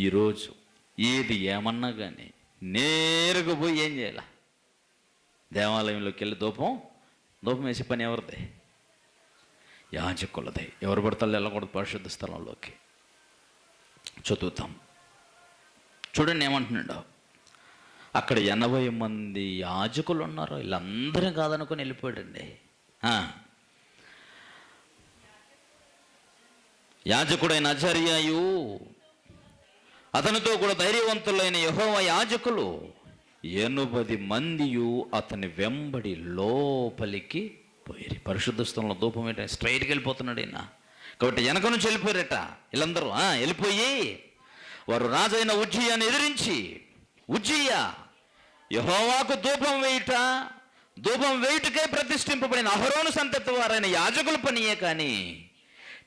ఈరోజు ఏది ఏమన్నా కానీ నేరుగా పోయి ఏం చేయాల? దేవాలయంలోకి వెళ్ళి ధూపం వేసే పని ఎవరిది? యాజకులది. ఎవరు పడతారు వెళ్ళకూడదు పరిశుద్ధ స్థలంలోకి. చదువుతాం చూడండి ఏమంటున్నాడు. అక్కడ 80 మంది యాజకులు ఉన్నారు. వీళ్ళందరూ కాదనుకొని వెళ్ళిపోయాడండి. యాజకుడైన అజర్యాయు అతనితో కూడా ధైర్యవంతులైన యెహోవా యాజకులు 80 మందియు అతని వెంబడి లోపలికి పోయి పరిశుద్ధ స్థలంలో ధూపం ఏంటంటే స్ట్రైట్కి వెళ్ళిపోతున్నాడు ఈయన. కాబట్టి వెనక నుంచి వెళ్ళిపోయారట వీళ్ళందరూ. వెళ్ళిపోయి వారు రాజైన ఉజ్జియాను ఎదిరించి, ఉజ్జియా యెహోవాకు ధూపం వేయుటకై ప్రతిష్ఠింపబడిన అహరోను సంతతి వారైన యాజకుల పనియే కానీ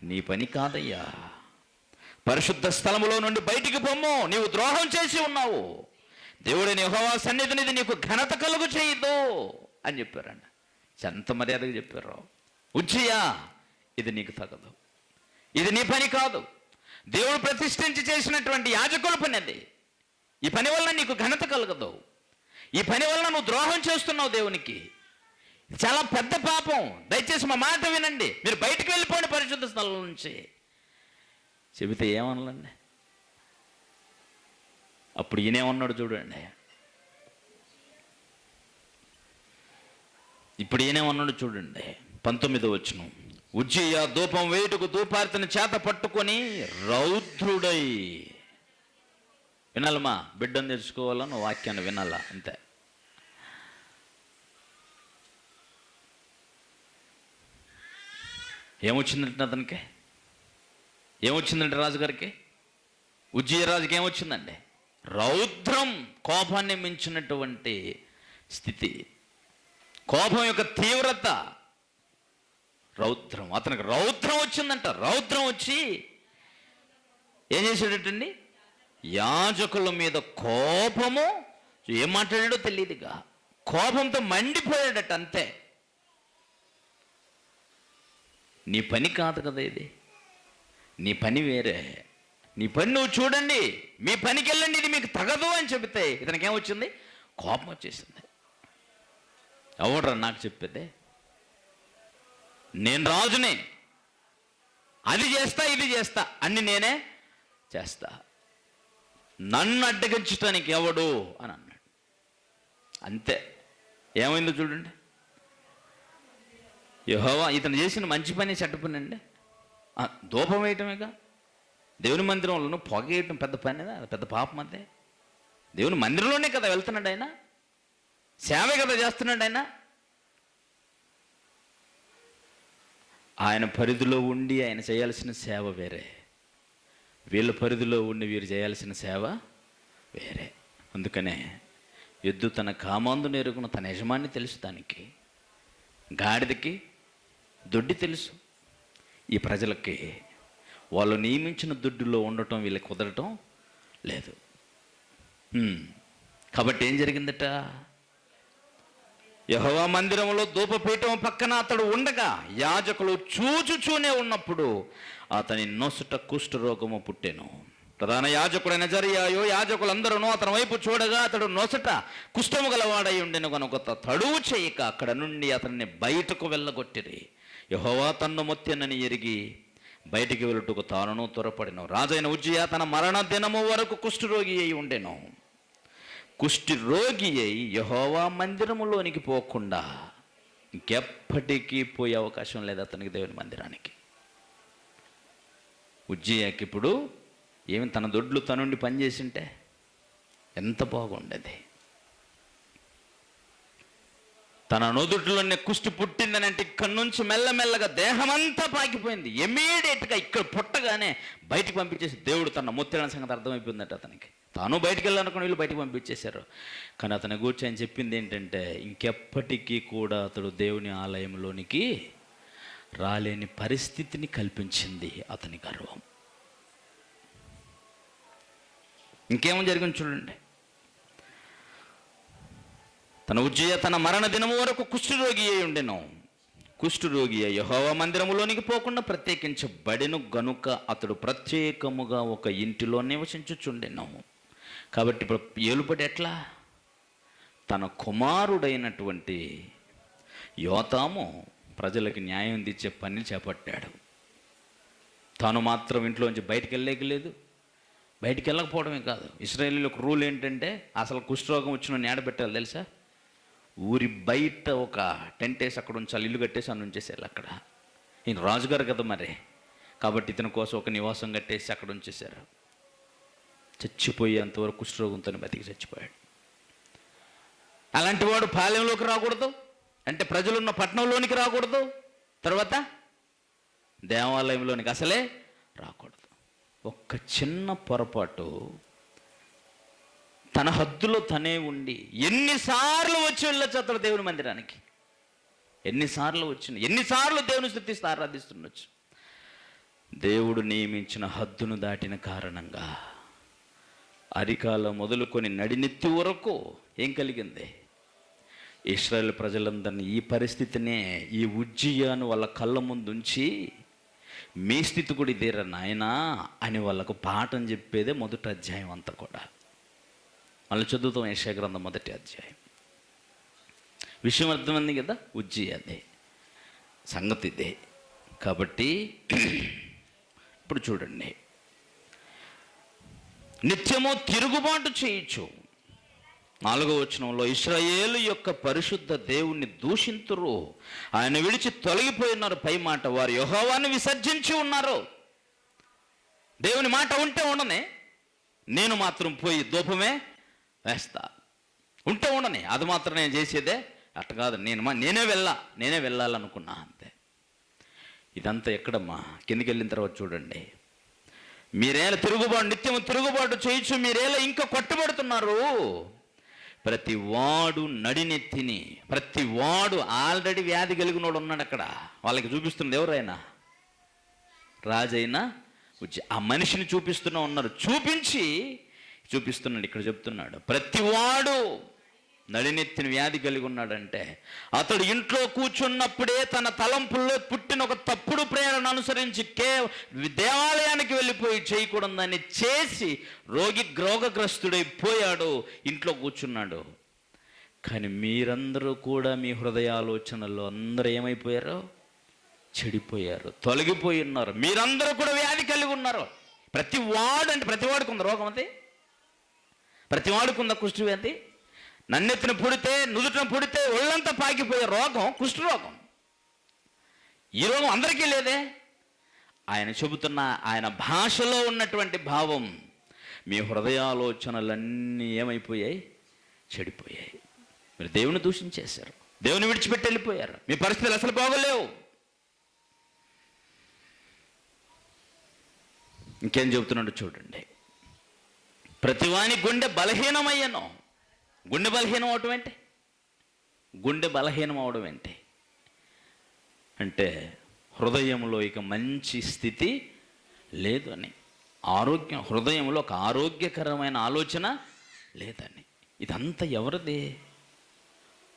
నీ పని కాదయ్యా. పరిశుద్ధ స్థలములో నుండి బయటికి పొమ్ము, నీవు ద్రోహం చేసి ఉన్నావు. దేవుడైన యెహోవా సన్నిధినిది నీకు ఘనత కలుగు చేయదు అని చెప్పారండి. ఎంత మర్యాదగా చెప్పారు. ఉజ్జియా ఇది నీకు తగదు, ఇది నీ పని కాదు. దేవుడు ప్రతిష్ఠించి చేసినటువంటి యాజకుల పని అది. ఈ పని వలన నీకు ఘనత కలగదు. ఈ పని వలన నువ్వు ద్రోహం చేస్తున్నావు దేవునికి. చాలా పెద్ద పాపం. దయచేసి మా మాట వినండి. మీరు బయటికి వెళ్ళిపోండి పరిశుద్ధ స్థలం నుంచి చెబితే ఏమనాలండి? అప్పుడు ఈయనేమన్నాడు చూడండి. ఇప్పుడు ఈయనేమన్నాడు చూడండి. 19వ వచనం. ఉజ్జియా ధూపం వేయుటకు ధూపార్తిని చేత పట్టుకొని రౌద్రుడై. వినాలమ్మా, బిడ్డను తెచ్చుకోవాలా, నువ్వు వాక్యాన్ని వినాలా, అంతే. ఏమొచ్చిందంటే అతనికి? ఏమొచ్చిందంటే రాజుగారికి? ఉజ్జియా రాజుకి ఏమొచ్చిందండి? రౌద్రం, కోపాన్ని మించినటువంటి స్థితి, కోపం యొక్క తీవ్రత, రౌద్రం. అతనికి రౌద్రం వచ్చిందంట. రౌద్రం వచ్చి ఏం చేశాడటండి? యాజకుల మీద కోపము, ఏం మాట్లాడాడో తెలియదుగా, కోపంతో మండిపోయాడట. అంతే. నీ పని కాదు కదా ఇది, నీ పని వేరే. నీ పని నువ్వు చూడండి, మీ పనికి వెళ్ళండి, ఇది మీకు తగదు అని చెబితే ఇతనికి ఏమొచ్చింది? కోపం వచ్చేసింది. ఎవడ్రా నాకు చెప్పేదే? నేను రాజునే, అది చేస్తా ఇది చేస్తా, అన్ని నేనే చేస్తా, నన్ను అడ్డగించడానికి ఎవడు అని అన్నాడు. అంతే. ఏమైందో చూడండి. యెహోవా ఇతను చేసిన మంచి పని చెడ్డ పని అండి? ధూపం వేయటమేగా. దేవుని మందిరంలో పొగ వేయటం పెద్ద పని, పెద్ద పాపం అంతే. దేవుని మందిరంలోనే కదా వెళ్తున్నాడు ఆయన, సేవే కదా చేస్తున్నాడు ఆయన. ఆయన పరిధిలో ఉండి ఆయన చేయాల్సిన సేవ వేరే, వీళ్ళ పరిధిలో ఉండి వీరు చేయాల్సిన సేవ వేరే. అందుకనే ఎద్దు తన కామాందు ఎరుగున తన యజమాని తెలుసు, దానికి గాడిదకి దొడ్డి తెలుసు. ఈ ప్రజలకి వాళ్ళు నియమించిన దొడ్డిలో ఉండటం వీళ్ళకి కుదరటం లేదు. కాబట్టి ఏం జరిగిందట? యెహోవా మందిరంలో ధూపపీఠం పక్కన అతడు ఉండగా యాజకులు చూచుచూనే ఉన్నప్పుడు అతని నొసట కుష్ఠరోగము పుట్టెను. ప్రధాన యాజకుడైన అజర్యాయు యాజకులందరూ అతని వైపు చూడగా అతడు నొసట కుష్ఠము గలవాడై ఉండెను కనుక తడువు చేయక అక్కడ నుండి అతన్ని బయటకు వెళ్ళగొట్టిరి. యెహోవా తన్ను మొత్తెనని ఎరిగి బయటికి వెళ్ళుటకు తానును త్వరపడెను. రాజైన ఉజ్జియా తన మరణ దినము వరకు కుష్ఠరోగి అయి ఉండెను. కుష్టి రోగి అయి యెహోవా మందిరములోనికి పోకుండా ఇంకెప్పటికీ పోయే అవకాశం లేదు అతనికి, దేవుని మందిరానికి. ఉజ్జియాకి ఇప్పుడు ఏమి తన దొడ్లు తనుండి పనిచేసింటే ఎంత బాగుండేది. తన నొదుటిలోనే కుష్టి పుట్టిందని అంటే ఇక్కడ నుంచి మెల్లమెల్లగా దేహమంతా పాకిపోయింది. ఇమీడియట్గా ఇక్కడ పుట్టగానే బయటికి పంపించేసి దేవుడు తన ముత్యాల సంగతి అర్థమైపోయిందట అతనికి. తాను బయటికి వెళ్ళాలనుకుని వీళ్ళు బయటికి పంపించేశారు. కానీ అతని గురించి ఆయన చెప్పింది ఏంటంటే, ఇంకెప్పటికీ కూడా అతడు దేవుని ఆలయంలోనికి రాలేని పరిస్థితిని కల్పించింది అతని గర్వం. ఇంకేమో జరిగింది చూడండి. తన ఉజ్జయ తన మరణ దినము వరకు కుష్ఠరోగి అయి ఉండెను. కుష్ఠరోగి అయి యెహోవా మందిరములోనికి పోకుండా ప్రత్యేకించబడెను గనుక అతడు ప్రత్యేకముగా ఒక ఇంటిలో నివసించుచుండెను. కాబట్టి ఇప్పుడు ఏలుబడి ఎట్లా? తన కుమారుడైనటువంటి యోతాము ప్రజలకి న్యాయం తెచ్చే పని చేపట్టాడు. తాను మాత్రం ఇంట్లోంచి బయటికి వెళ్ళలేదు. బయటికి వెళ్ళకపోవడమే కాదు, ఇశ్రాయేలీలకు రూల్ ఏంటంటే అసలు కుష్ఠరోగం వచ్చిన నేడబెట్టాలి తెలుసా? ఊరి బయట ఒక టెంట్ వేసి అక్కడ ఉంచాలి, ఇల్లు కట్టేసి అని ఉంచేసేయాలి అక్కడ. ఈయన రాజుగారు కదా మరి, కాబట్టి ఇతని కోసం ఒక నివాసం కట్టేసి అక్కడ ఉంచేశారు. చచ్చిపోయేంతవరకు కుష్ఠరోగంతో బతికి చచ్చిపోయాడు. అలాంటి వాడు పాలెంలోకి రాకూడదు, అంటే ప్రజలున్న పట్టణంలోనికి రాకూడదు, తర్వాత దేవాలయంలోనికి అసలే రాకూడదు. ఒక్క చిన్న పొరపాటు తన హద్దులో తనే ఉండి ఎన్నిసార్లు వచ్చి వెళ్ళొచ్చు అతడు దేవుని మందిరానికి, ఎన్నిసార్లు వచ్చింది, ఎన్నిసార్లు దేవుని స్తుతిస్తూ ఆరాధిస్తుండొచ్చు. దేవుడు నియమించిన హద్దును దాటిన కారణంగా అరికాల మొదలుకొని నడినెత్తి వరకు ఏం కలిగింది? ఇశ్రాయేలు ప్రజలందరినీ ఈ పరిస్థితినే ఈ ఉజ్జియాను వాళ్ళ కళ్ళ ముందుంచి మీ స్థితి కూడా ఇదేరా నాయనా అని వాళ్ళకు పాఠం చెప్పేదే మొదటి అధ్యాయం అంతా కూడా. మళ్ళీ చదువుతాం యెషయా గ్రంథం 1వ అధ్యాయం. విషయం అర్థమైంది కదా, ఉజ్జియా అదే సంగతి ఇదే. కాబట్టి ఇప్పుడు చూడండి, నిత్యము తిరుగుబాటు చేయొచ్చు. 4వ వచనంలో ఇశ్రాయేలు యొక్క పరిశుద్ధ దేవుణ్ణి దూషింతురు, ఆయన విడిచి తొలగిపోయినారు. పై మాట, వారు యెహోవాను విసర్జించి ఉన్నారు. దేవుని మాట ఉంటే ఉండనే, నేను మాత్రం పోయి ధూపమే వేస్తా, ఉంటే ఉండని, అది మాత్రం నేను చేసేదే. అట్ట కాదు, నేనే వెళ్ళాలనుకున్నా అంతే. ఇదంతా ఎక్కడమ్మా? కిందికి వెళ్ళిన తర్వాత చూడండి, మీరేలా తిరుగుబాటు, నిత్యము తిరుగుబాటు చేయొచ్చు, మీరేలా ఇంకా కొట్టబడుతున్నారు. ప్రతి వాడు నడినెత్తిని, ప్రతి వాడు ఆల్రెడీ వ్యాధి కలిగినోడు ఉన్నాడు అక్కడ. వాళ్ళకి చూపిస్తున్నది ఎవరైనా? రాజైనా ఆ మనిషిని చూపిస్తూనే ఉన్నారు. చూపిస్తున్నాడు. ఇక్కడ చెప్తున్నాడు, ప్రతి వాడు నడినెత్తిన వ్యాధి కలిగి ఉన్నాడంటే అతడు ఇంట్లో కూర్చున్నప్పుడే తన తలంపుల్లో పుట్టిన ఒక తప్పుడు ప్రేరణ అనుసరించి దేవాలయానికి వెళ్ళిపోయి చేయకూడదని చేసి రోగగ్రస్తుడైపోయాడు, ఇంట్లో కూర్చున్నాడు. కానీ మీరందరూ కూడా మీ హృదయాలోచనల్లో అందరూ ఏమైపోయారు? చెడిపోయారు, తొలగిపోయి ఉన్నారు. మీరందరూ కూడా వ్యాధి కలిగి ఉన్నారు. ప్రతి వాడికి ఉంది రోగం. అది ప్రతి వాడికి ఉందా కుష్ఠ వ్యాధి? నన్నెత్తిన పుడితే, నుదుటిన పుడితే ఒళ్ళంతా పాకిపోయే రోగం కుష్ఠరోగం. ఈ రోగం అందరికీ లేదే. ఆయన చెబుతున్న ఆయన భాషలో ఉన్నటువంటి భావం, మీ హృదయాలోచనలన్నీ ఏమైపోయాయి? చెడిపోయాయి. మీరు దేవుని దూషించేశారు, దేవుని విడిచిపెట్టి వెళ్ళిపోయారు. మీ పరిస్థితులు అసలు బాగోలేవు. ఇంకేం చెబుతున్నాడు చూడండి, ప్రతివాని గుండె బలహీనమయ్యను. గుండె బలహీనం అవడం ఏంటి? గుండె బలహీనం అవడం ఏంటి అంటే హృదయంలో ఇక మంచి స్థితి లేదు అని, హృదయంలో ఒక ఆరోగ్యకరమైన ఆలోచన లేదని. ఇదంతా ఎవరిది?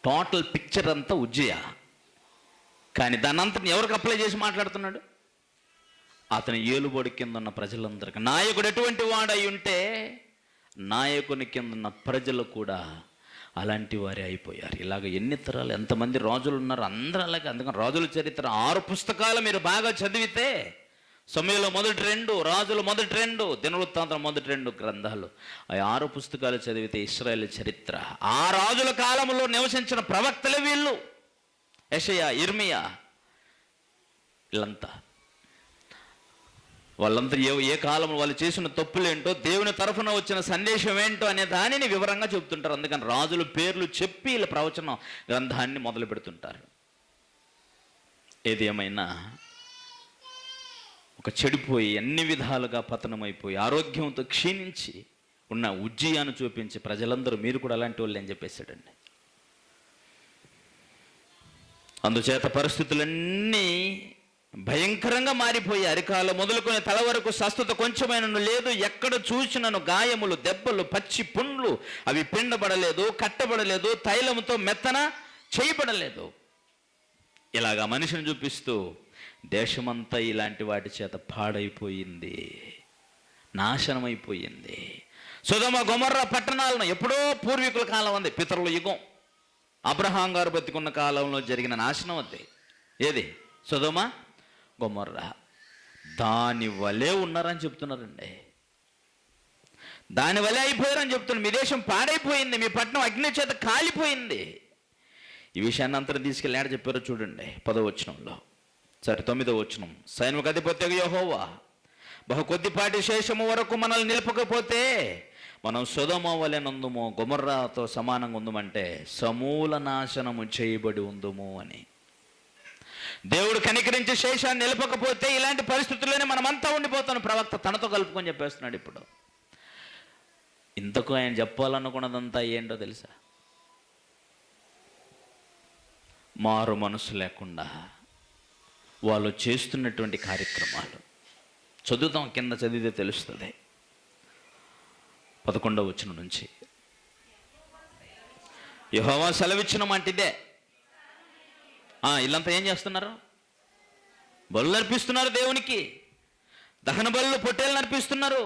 టోటల్ పిక్చర్ అంతా ఉజ్జియా. కానీ దానంతా ఎవరికి అప్లై చేసి మాట్లాడుతున్నాడు? అతని ఏలుబడి కింద ఉన్న ప్రజలందరికీ. నాయకుడు ఎటువంటి వాడై ఉంటే నాయకుని కింద ఉన్న ప్రజలు కూడా అలాంటి వారే అయిపోయారు. ఇలాగ ఎన్ని తరాలు, ఎంతమంది రాజులు ఉన్నారు, అందరూ అలాగే. అందుకని రాజుల చరిత్ర 6 పుస్తకాలు మీరు బాగా చదివితే, సమయంలో మొదటి 2, రాజుల మొదటి 2, దినవృత్తాంతం మొదటి 2 గ్రంథాలు, ఆ 6 పుస్తకాలు చదివితే ఇశ్రాయేలు చరిత్ర, ఆ రాజుల కాలంలో నివసించిన ప్రవక్తలే వీళ్ళు. యెషయా, ఇర్మియా, వీళ్ళంతా. వాళ్ళంతా ఏ కాలంలో వాళ్ళు చేసిన తప్పులేంటో, దేవుని తరఫున వచ్చిన సందేశం ఏంటో అనే దానిని వివరంగా చెబుతుంటారు. అందుకని రాజుల పేర్లు చెప్పి ఇలా ప్రవచనం గ్రంథాన్ని మొదలు పెడుతుంటారు. ఏది ఏమైనా ఒక చెడిపోయి అన్ని విధాలుగా పతనమైపోయి ఆరోగ్యంతో క్షీణించి ఉన్న ఉజ్జీయాను చూపించి ప్రజలందరూ మీరు కూడా అలాంటి వాళ్ళు అని చెప్పేశాడండి. అందుచేత పరిస్థితులన్నీ భయంకరంగా మారిపోయి అరికాలు మొదలుకొని తల వరకు స్వస్థత కొంచెమైనను లేదు. ఎక్కడ చూసినను గాయములు, దెబ్బలు, పచ్చి పుండ్లు, అవి పిండబడలేదు, కట్టబడలేదు, తైలముతో మెత్తన చేయబడలేదు. ఇలాగా మనిషిని చూపిస్తూ దేశమంతా ఇలాంటి వాటి చేత పాడైపోయింది, నాశనమైపోయింది. సొదొమ గొమొర్రా పట్టణాలను ఎప్పుడో పూర్వీకుల కాలం ఉంది, పితరుల యుగం, అబ్రహాం గారు బతికున్న కాలంలో జరిగిన నాశనం అది. ఏది? సొదొమ గొమొర్రా. దాని వలే ఉన్నారని చెప్తున్నారండి. దాని వలే అయిపోయారని చెప్తున్నారు. మీ దేశం పాడైపోయింది, మీ పట్టణం అగ్ని చేత కాలిపోయింది. ఈ విషయాన్ని అంతా తీసుకెళ్ళి ఏడ చెప్పారో చూడండి 10వ వచనంలో. సరే 9వ వచనం. సైన్యకు అధిపత్యగు యెహోవా బహు కొద్దిపాటి శేషము వరకు మనల్ని నిలపకపోతే మనం సొదొమ వలె నందుము, గొమొర్రాతో సమానంగా ఉందమంటే సమూల నాశనము చేయబడి ఉందుము అని. దేవుడు కనికరించి శేషాన్ని నిలపకపోతే ఇలాంటి పరిస్థితుల్లోనే మనమంతా ఉండిపోతాం. ప్రవక్త తనతో కలుపుకొని చెప్పేస్తున్నాడు. ఇప్పుడు ఇంతకు ఆయన చెప్పాలనుకున్నదంతా ఏంటో తెలుసా? మారు మనసు లేకుండా వాళ్ళు చేస్తున్నటువంటి కార్యక్రమాలు చదువుతాం, కింద చదివితే తెలుస్తుంది. 11వ వచనం నుంచి. యెహోవా సెలవిచ్చిన మాట ఇదే. వీళ్ళంతా ఏం చేస్తున్నారు? బలులు అర్పిస్తున్నారు దేవునికి. దహన బలులు, పొట్టేళ్ళని అర్పిస్తున్నారు.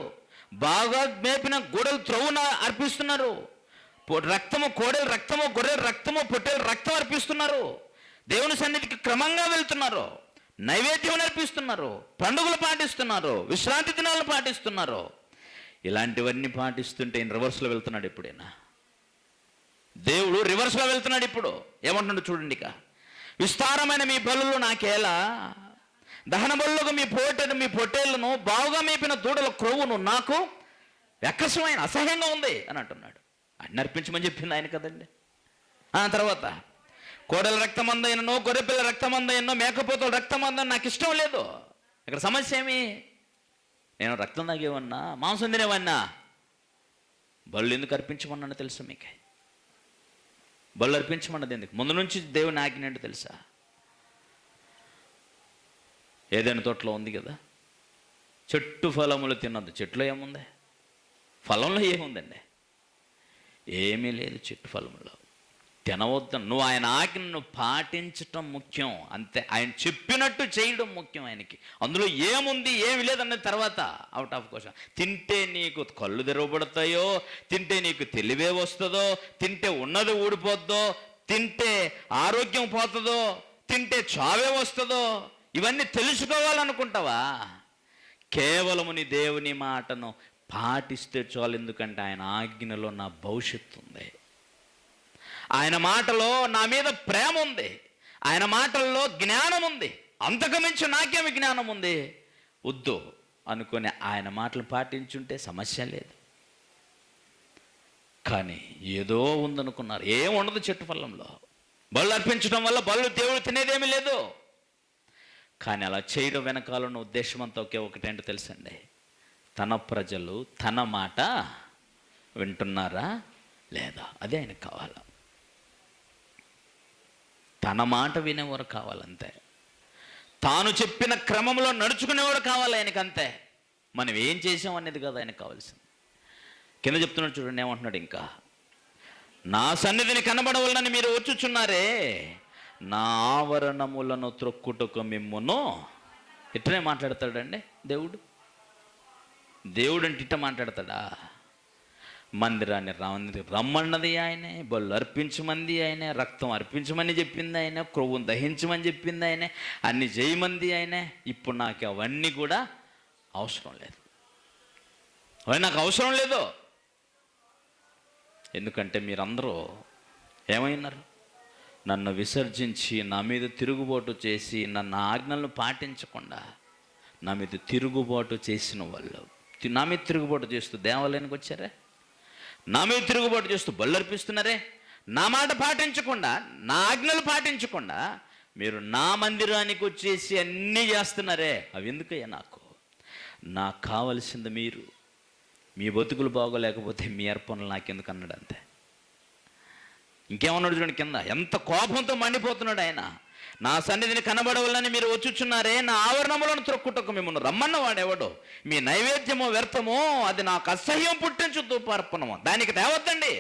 బాగా మేపిన గొడవలు త్రవ్వున అర్పిస్తున్నారు. రక్తము, కోడెల రక్తము, గొర్రెల రక్తము, పొట్టేల రక్తం అర్పిస్తున్నారు. దేవుని సన్నిధికి క్రమంగా వెళ్తున్నారు. నైవేద్యం అర్పిస్తున్నారు. పండుగలు పాటిస్తున్నారు. విశ్రాంతి దినాలను పాటిస్తున్నారు. ఇలాంటివన్నీ పాటిస్తుంటే ఈయన రివర్స్లో వెళ్తున్నాడు. ఎప్పుడైనా దేవుడు రివర్స్లో వెళ్తున్నాడు. ఇప్పుడు ఏమంటున్నాడు చూడండి. ఇక విస్తారమైన మీ బలులు నాకేలా, దహన బలులకు మీ పొట్టేళ్లను, బావుగా మేపిన దూడల క్రొవ్వును నాకు వెక్కసమైన అసహ్యంగా ఉంది అని అంటున్నాడు. అన్ని అర్పించమని చెప్పింది ఆయన కదండి. తర్వాత కోడల రక్తమందైనో, గొర్రెపిల్ల రక్తమందైనో, మేకపోతుల రక్తమందైనా నాకు ఇష్టం లేదు. ఇక్కడ సమస్య ఏమి? నేను రక్తం తాగేవన్నా, మాంసం తినేవన్నా, బళ్ళు ఎందుకు అర్పించమన్నాను తెలుసా మీకు? బళ్ళు అర్పించమన్నది ఎందుకు? ముందు నుంచి దేవుని ఆజ్ఞ ఏంటో తెలుసా? ఏదైనా తోటలో ఉంది కదా, చెట్టు ఫలములు తినద్దు. చెట్టులో ఏముంది? ఫలంలో ఏముందండి? ఏమీ లేదు. చెట్టు ఫలములో తినవద్దు. నువ్వు ఆయన ఆజ్ఞను పాటించటం ముఖ్యం, అంతే. ఆయన చెప్పినట్టు చేయడం ముఖ్యం ఆయనకి. అందులో ఏముంది ఏమి లేదన్నది తర్వాత అవుట్ ఆఫ్ క్వశ్చన్. తింటే నీకు కళ్ళు తెరవబడతాయో, తింటే నీకు తెలివే వస్తుందో, తింటే ఉన్నది ఊడిపోద్దో, తింటే ఆరోగ్యం పోతుందో, తింటే చావే వస్తుందో, ఇవన్నీ తెలుసుకోవాలనుకుంటావా? కేవలము నీ దేవుని మాటను పాటిస్తే చాలు. ఎందుకంటే ఆయన ఆజ్ఞలో నా భవిష్యత్తు ఉంది. ఆయన మాటలో నా మీద ప్రేమ ఉంది. ఆయన మాటల్లో జ్ఞానం ఉంది. అంతకుమించి నాకేమి జ్ఞానం ఉంది? వద్దు అనుకుని ఆయన మాటలు పాటించుంటే సమస్య లేదు. కానీ ఏదో ఉందనుకున్నారు. ఏం ఉండదు చెట్టు ఫలంలో. బళ్ళు అర్పించడం వల్ల బళ్ళు దేవుడు తినేదేమీ లేదు. కానీ అలా చేయడం వెనకాల ఉన్న ఉద్దేశం అంతా ఒకటేంటో తెలుసండి. తన ప్రజలు తన మాట వింటున్నారా లేదా, అదే ఆయనకు కావాలి. తన మాట వినేవారు కావాలంతే. తాను చెప్పిన క్రమంలో నడుచుకునేవాడు కావాలి ఆయనకు, అంతే. మనం ఏం చేసాం అనేది కదా ఆయనకు కావాల్సింది. కింద చెప్తున్నాడు చూడండి, ఏమంటున్నాడు ఇంకా. నా సన్నిధిని కనబడవలనని మీరు వచ్చుచున్నారే, నా ఆవరణములను త్రొక్కుటకు మిమ్మును. ఇట్లనే మాట్లాడతాడండి దేవుడు. దేవుడు అంటే ఇట్ట మాట్లాడతాడా? మందిరాన్ని రమ్మన్నది ఆయనే, బళ్ళు అర్పించమంది ఆయనే, రక్తం అర్పించమని చెప్పింది ఆయనే, క్రొవ్వును దహించమని చెప్పింది ఆయనే, అన్ని చేయమంది ఆయనే. ఇప్పుడు నాకు అవన్నీ కూడా అవసరం లేదు. అవన్నీ నాకు అవసరం లేదు. ఎందుకంటే మీరందరూ ఏమైనారు? నన్ను విసర్జించి నా మీద తిరుగుబాటు చేసి నన్ను ఆజ్ఞలను పాటించకుండా నా మీద తిరుగుబాటు చేసిన వాళ్ళు, నా మీద తిరుగుబాటు చేస్తూ దేవాలయానికి వచ్చారే, నా మీద తిరుగుబాటు చేస్తూ బళ్ళు అర్పిస్తున్నారే, నా మాట పాటించకుండా, నా ఆజ్ఞలు పాటించకుండా మీరు నా మందిరానికి వచ్చేసి అన్నీ చేస్తున్నారే, అవి ఎందుకయ్యా? నాకు కావలసింది మీరు. మీ బతుకులు బాగోలేకపోతే మీ అర్పణలు నాకెందుకు అన్నాడు. అంతే. ఇంకేమన్నాడు చూడండి కింద, ఎంత కోపంతో మండిపోతున్నాడు ఆయన. నా సన్నిధిని కనబడవలని మీరు వచ్చుచున్నారే, నా ఆవరణములను త్రొక్కుటకు మిమ్మల్ని రమ్మన్న వాడెవడో, మీ నైవేద్యమో వ్యర్థమో, అది నాకు అసహ్యం పుట్టించు ధూపార్పణము, దానికి తేవద్దండి.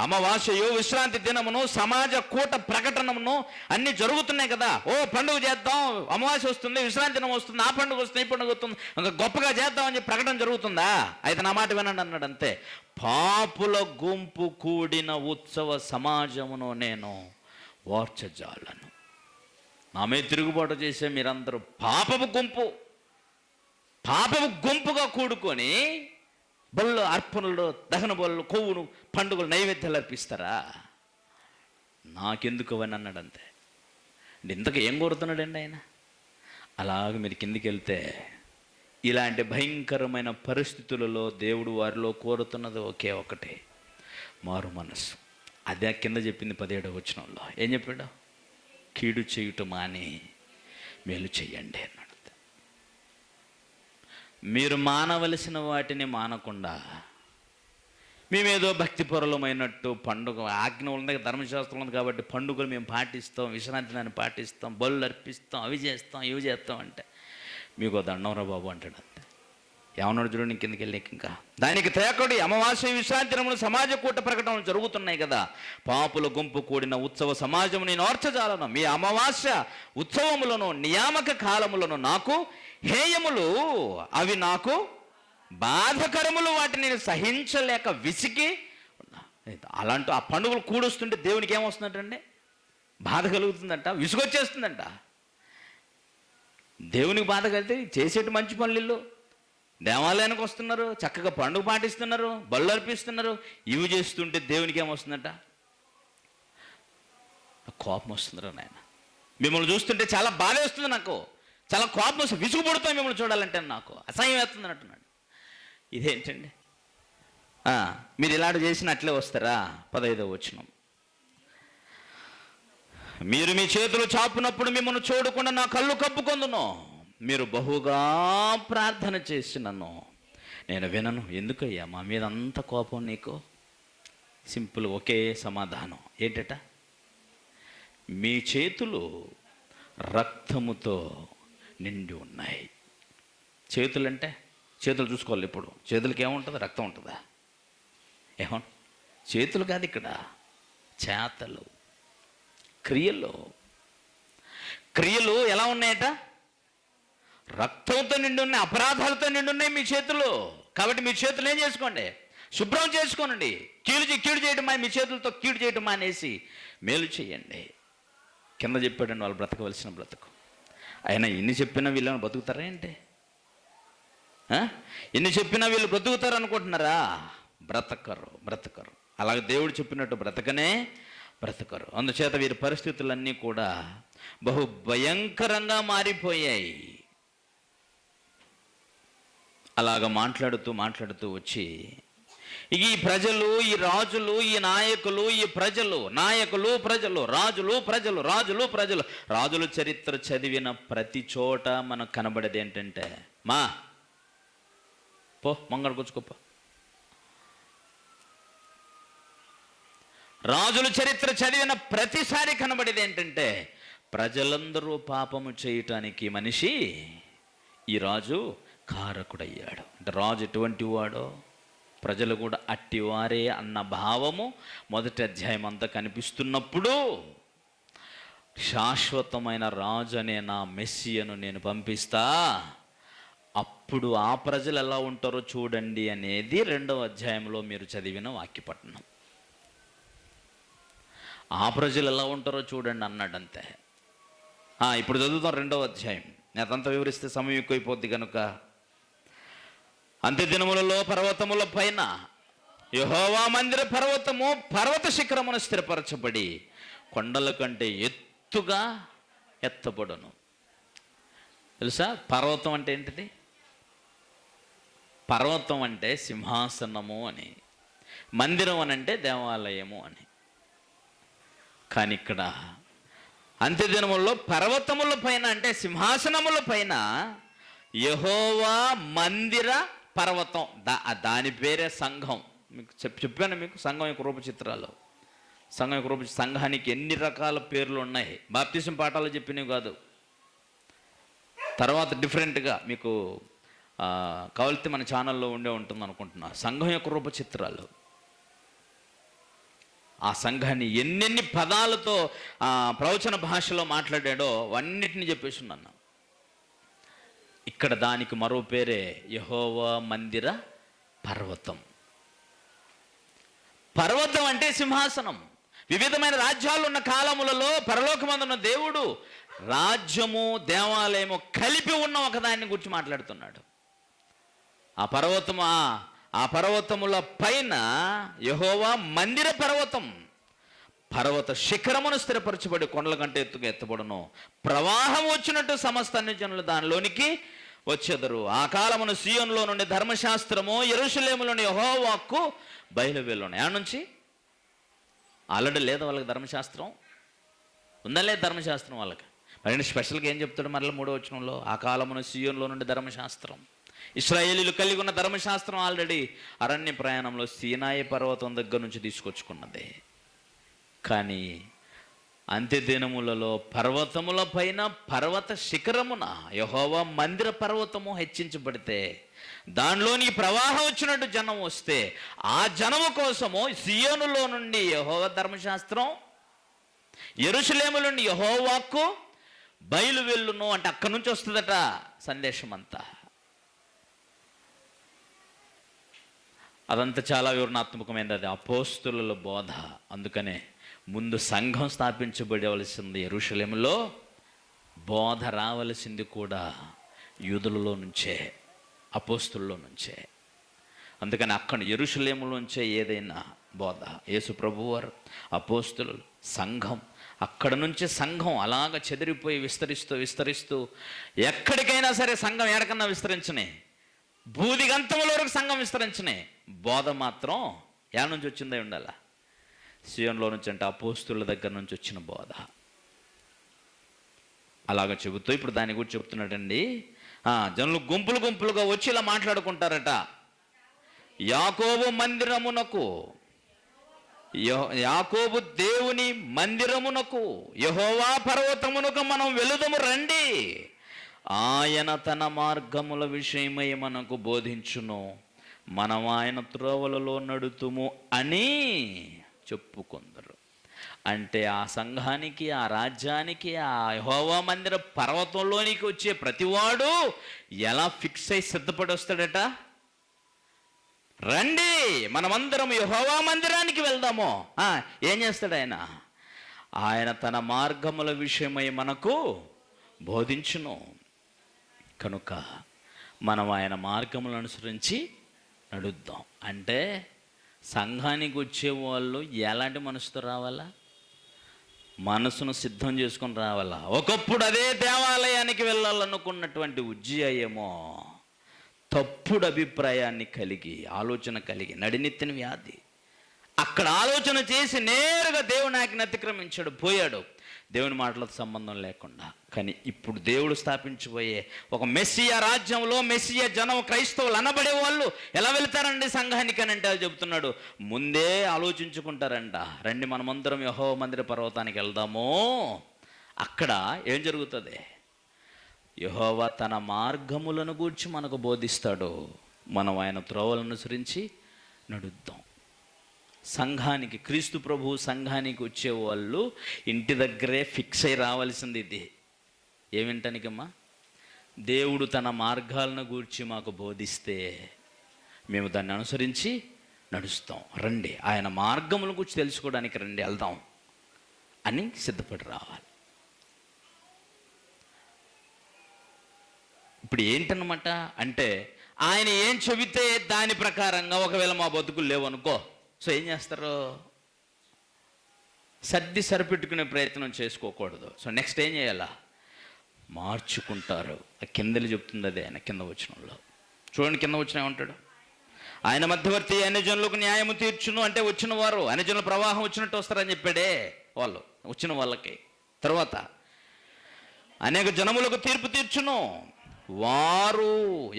అమావాస్యయు, విశ్రాంతి దినమును, సమాజ కూట ప్రకటనమును అన్నీ జరుగుతున్నాయి కదా. ఓ పండుగ చేద్దాం, అమావాస్య వస్తుంది, విశ్రాంతి దినం వస్తుంది, ఆ పండుగ వస్తుంది, ఈ పండుగ వస్తుంది, ఇంకా గొప్పగా చేద్దామని చెప్పి ప్రకటన జరుగుతుందా? అయితే నా మాట వినండి అన్నాడు. అంతే. పాపుల గుంపు కూడిన ఉత్సవ సమాజమును నేను ఓర్చజాలను. నా మీద తిరుగుబాటు చేసే మీరందరూ పాపపు గుంపుగా కూడుకొని బళ్ళు, అర్పణలు, దహన బళ్ళు, కొవ్వును, పండుగలు, నైవేద్యాలు అర్పిస్తారా? నాకెందుకు అవని అన్నాడు. అంతే. అంటే ఇంతకు ఏం కోరుతున్నాడండి ఆయన? అలాగే మీరు కిందికి వెళ్తే ఇలాంటి భయంకరమైన పరిస్థితులలో దేవుడు వారిలో కోరుతున్నది ఒకే ఒకటి, మారు మనస్సు. అదే కింద చెప్పింది 17వ వచనంలో. ఏం చెప్పాడు? కీడు చేయుట మాని మేలు చెయ్యండి అన్నాడు. మీరు మానవలసిన వాటిని మానకుండా మేమేదో భక్తిపరులమైనట్టు పండుగ ఆజ్ఞ ఉంది, ధర్మశాస్త్రం ఉంది కాబట్టి పండుగలు మేము పాటిస్తాం, విశ్రాంతి దాన్ని పాటిస్తాం, బళ్ళు అర్పిస్తాం, అవి చేస్తాం, ఇవి చేస్తాం అంటే మీకు దండంరా బాబు అంటాడు. అంతే. ఏమన్నాడు చూడండి కిందకి వెళ్ళి. ఇంకా దానికి తేకడి అమావాస్య, విశ్రాంతి దినములు, సమాజ కూట ప్రకటనలు జరుగుతున్నాయి కదా. పాపుల గుంపు కూడిన ఉత్సవ సమాజము నేను ఓర్చజాలను. మీ అమావాస్య ఉత్సవములను, నియామక కాలములను నాకు హేయములు, అవి నాకు బాధకరములు, వాటిని నేను సహించలేక విసిగి. అలాంటి ఆ పండుగలు కూడొస్తుంటే దేవునికి ఏమొస్తుందంటండి? బాధ కలుగుతుందంట, విసుగొచ్చేస్తుందంట. దేవునికి బాధ కలిగితే చేసేటి మంచి పనులు, దేవాలయానికి వస్తున్నారు, చక్కగా పండుగ పాటిస్తున్నారు, బళ్ళు అర్పిస్తున్నారు, ఇవి చేస్తుంటే దేవునికి ఏమొస్తుందంట? కోపం వస్తుందిరా నాయన. మిమ్మల్ని చూస్తుంటే చాలా బాధ వేస్తుంది, నాకు చాలా కోపం వస్తుంది, విసుగుపడుతాం మిమ్మల్ని చూడాలంటే, నాకు అసహ్యం వేస్తుంది అంటున్నాడు. ఇదేంటండి? మీరు ఇలాంటి చేసినట్లే వస్తారా? 15వ వచనం. మీరు మీ చేతులు చాపునప్పుడు మిమ్మల్ని చూడకుండా నా కళ్ళు కప్పుకొందును. మీరు బహుగా ప్రార్థన చేసినను నేను వినను. ఎందుకయ్యా మా మీద అంత కోపం నీకు? సింపుల్, ఒకే సమాధానం. ఏంటట? మీ చేతులు రక్తముతో నిండి ఉన్నాయి. చేతులంటే చేతులు చూసుకోవాలి. ఇప్పుడు చేతులకి ఏముంటుంది? రక్తం ఉంటుందా? చేతులు కాదు ఇక్కడ, చేతలు, క్రియలు ఎలా ఉన్నాయట? రక్తంతో నిండి ఉన్నాయి, అపరాధాలతో నిండి ఉన్నాయి మీ చేతులు. కాబట్టి మీ చేతులు ఏం చేసుకోండి? శుభ్రం చేసుకోనండి. కీడు చేయటం మీ చేతులతో కీడు చేయటం మానేసి మేలు చేయండి. కింద చెప్పాడండి వాళ్ళు బ్రతకవలసిన బ్రతుకు. అయినా ఎన్ని చెప్పినా వీళ్ళని బతుకుతారా ఏంటి? ఎన్ని చెప్పినా వీళ్ళు బ్రతుకుతారు అనుకుంటున్నారా? బ్రతకరు. అలాగే దేవుడు చెప్పినట్టు బ్రతకరు. అందుచేత వీరి పరిస్థితులన్నీ కూడా బహు భయంకరంగా మారిపోయాయి. అలాగ మాట్లాడుతూ వచ్చి ఈ ప్రజలు, ఈ రాజులు, ఈ నాయకులు, ఈ ప్రజలు, రాజుల చరిత్ర చదివిన ప్రతి చోట మనకు కనబడేది ఏంటంటే, మంగళ కూర్చుకోప. రాజుల చరిత్ర చదివిన ప్రతిసారి కనబడేది ఏంటంటే, ప్రజలందరూ పాపము చేయటానికి మనిషి ఈ రాజు కారకుడయ్యాడు. అంటే రాజు ఎటువంటి వాడో ప్రజలు కూడా అట్టివారే అన్న భావము మొదటి అధ్యాయం అంతా కనిపిస్తున్నప్పుడు, శాశ్వతమైన రాజు అనే నా మెస్సియను నేను పంపిస్తా, అప్పుడు ఆ ప్రజలు ఎలా ఉంటారో చూడండి అనేది 2వ అధ్యాయంలో మీరు చదివిన వాక్యపట్నం. ఆ ప్రజలు ఎలా ఉంటారో చూడండి అన్నాడు. అంతే. ఇప్పుడు చదువుతాం 2వ అధ్యాయం. అదంతా వివరిస్తే సమయం ఎక్కువైపోద్ది కనుక, అంత్య దినములలో పర్వతముల పైన యెహోవా మందిర పర్వత శిఖరమును స్థిరపరచబడి కొండల కంటే ఎత్తుగా ఎత్తబడును. తెలుసా? పర్వతం అంటే ఏంటిది? పర్వతం అంటే సింహాసనము అని, మందిరం అని అంటే దేవాలయము అని. కానీ ఇక్కడ అంత్యదినముల్లో పర్వతముల పైన అంటే సింహాసనముల పైన యెహోవా మందిర పర్వతం, దాని పేరే సంఘం. మీకు చెప్పాను మీకు సంఘం యొక్క రూపచిత్రాలు. సంఘం యొక్క సంఘానికి ఎన్ని రకాల పేర్లు ఉన్నాయి. బాప్తిసం పాఠాలు చెప్పినవి కాదు, తర్వాత డిఫరెంట్గా మీకు కావాలితే మన ఛానల్లో ఉంటుంది అనుకుంటున్నా. సంఘం యొక్క రూపచిత్రాలు, ఆ సంఘాన్ని ఎన్నెన్ని పదాలతో ప్రవచన భాషలో మాట్లాడాడో అన్నిటిని చెప్పేసి ఉన్నాను. ఇక్కడ దానికి మరో పేరే యెహోవా మందిర పర్వతం. పర్వతం అంటే సింహాసనం. వివిధమైన రాజ్యాలు ఉన్న కాలములలో పరలోకమందున్న దేవుడు రాజ్యము దేవాలయము కలిపి ఉన్న ఒకదాన్ని గురించి మాట్లాడుతున్నాడు. ఆ పర్వతముల పైన యెహోవా మందిర పర్వతం, పర్వత శిఖరమును స్థిరపరచబడి కొండల కంటే ఎత్తుగా ఎత్తబడును. ప్రవాహం వచ్చినట్టు సమస్త అన్ని జనులు దానిలోనికి వచ్చెదరు. ఆ కాలమును సీయోనులో నుండి ధర్మశాస్త్రము, యెరూషలేములోని యెహోవా వాక్కు బయలువెళ్ళును. ఏడ నుంచి? ఆల్రెడీ లేదా వాళ్ళకి ధర్మశాస్త్రం ఉందా? లేదు ధర్మశాస్త్రం వాళ్ళకి. మరి స్పెషల్గా ఏం చెప్తాడు మరలా 3వ వచనంలో? ఆ కాలమును సీయోనులో నుండి ధర్మశాస్త్రం. ఇశ్రాయేలీలు కలిగి ఉన్న ధర్మశాస్త్రం ఆల్రెడీ అరణ్య ప్రయాణంలో సీనాయి పర్వతం దగ్గర నుంచి తీసుకొచ్చుకున్నదే. కానీ అంత్యదినములలో పర్వతముల పైన పర్వత శిఖరమున యెహోవా మందిర పర్వతము హెచ్చించబడితే దానిలోని ప్రవాహం వచ్చినట్టు జనం వస్తే ఆ జనము కోసము సియోనులో నుండి యెహోవా ధర్మశాస్త్రం, యెరూషలేములో నుండి యెహోవా వాక్కు బయలు వెళ్ళును. అంటే అక్కడి నుంచి వస్తుందట సందేశం అంతా. అదంతా చాలా వివరణాత్మకమైనది, అది అపోస్తుల బోధ. అందుకనే ముందు సంఘం స్థాపించబడవలసింది యెరూషలేములో, బోధ రావలసింది కూడా యూదులలో నుంచే, అపోస్తుల్లో నుంచే. అందుకని అక్కడ యెరూషలేములోంచే ఏదైనా బోధ, యేసు ప్రభువారు, అపోస్తులు, సంఘం, అక్కడ నుంచి సంఘం అలాగ చెదిరిపోయి విస్తరిస్తూ ఎక్కడికైనా సరే సంఘం ఎక్కడికన్నా విస్తరించనే, భూదిగంతముల వరకు సంఘం విస్తరించనే, బోధ మాత్రం ఎక్కడ నుంచి వచ్చిందే ఉండాలా? సియోనులో నుంచి, అంటే అపోస్తుల దగ్గర నుంచి వచ్చిన బోధ. అలాగ చెబుతూ ఇప్పుడు దాని గురించి చెప్తున్నాడండి. జనులు గుంపులుగా వచ్చి ఇలా మాట్లాడుకుంటారట. యాకోబు మందిరమునకు, యాకోబు దేవుని మందిరమునకు, యెహోవా పర్వతమునకు మనం వెళుదము రండి, ఆయన తన మార్గముల విషయమై మనకు బోధించును, మనం ఆయన త్రోవలలో నడుతుము అని చెప్పుకుందరు. అంటే ఆ సంఘానికి, ఆ రాజ్యానికి, ఆ యెహోవా మందిర పర్వతంలోనికి వచ్చే ప్రతివాడు ఎలా ఫిక్స్ అయి సిద్ధపడి వస్తాడట? రండి మనమందరం యెహోవా మందిరానికి వెళ్దాము. ఏం చేస్తాడు ఆయన? ఆయన తన మార్గముల విషయమై మనకు బోధించును. కనుక మనం ఆయన మార్గములను అనుసరించి నడుద్దాం. అంటే సంఘానికి వచ్చేవాళ్ళు ఎలాంటి మనసుతో రావాలా? మనసును సిద్ధం చేసుకొని రావాలా. ఒకప్పుడు అదే దేవాలయానికి వెళ్ళాలనుకున్నటువంటి ఉజ్జియా ఏమో తప్పుడు అభిప్రాయాన్ని కలిగి, ఆలోచన కలిగి, నడినెత్తిన వ్యాధి, అక్కడ ఆలోచన చేసి నేరుగా దేవుని ఆజ్ఞను అతిక్రమించాడు, పోయాడు, దేవుని మాటలతో సంబంధం లేకుండా. కానీ ఇప్పుడు దేవుడు స్థాపించబోయే ఒక మెస్సియా రాజ్యంలో మెస్సియా జనం, క్రైస్తవులు అనబడే వాళ్ళు ఎలా వెళ్తారండి సంఘానికి అని అంటే చెబుతున్నాడు. ముందే ఆలోచించుకుంటారంట, రండి మనమందరం యెహోవా మందిర పర్వతానికి వెళ్దాము. అక్కడ ఏం జరుగుతుంది? యెహోవా తన మార్గములను గూర్చి మనకు బోధిస్తాడు, మనం ఆయన త్రోవలను అనుసరించి నడుద్దాం. సంఘానికి, క్రీస్తు ప్రభు సంఘానికి వచ్చేవాళ్ళు ఇంటి దగ్గరే ఫిక్స్ అయి రావాల్సింది ఇది. ఏమింటానికమ్మా? దేవుడు తన మార్గాలను గూర్చి మాకు బోధిస్తే మేము దాన్ని అనుసరించి నడుస్తాం, రండి ఆయన మార్గముల గురించి తెలుసుకోవడానికి రండి, వెళ్దాం అని సిద్ధపడి రావాలి. ఇప్పుడు ఏంటన్నమాట అంటే, ఆయన ఏం చెబితే దాని ప్రకారంగా ఒకవేళ మా బతుకులు లేవనుకో, సో ఏం చేస్తారు? సర్ది సరిపెట్టుకునే ప్రయత్నం చేసుకోకూడదు. సో నెక్స్ట్ ఏం చేయాలా? మార్చుకుంటారు. ఆ కిందలు చెప్తుంది అదే ఆయన కింద వచనంలో. చూడండి కింద వచ్చిన ఏమంటాడు, ఆయన మధ్యవర్తి అన్ని జనులకు న్యాయము తీర్చును. అంటే వచ్చిన వారు అన్ని జనుల ప్రవాహం వచ్చినట్టు వస్తారని చెప్పాడే వాళ్ళు, వచ్చిన వాళ్ళకి. తర్వాత అనేక జనములకు తీర్పు తీర్చును. వారు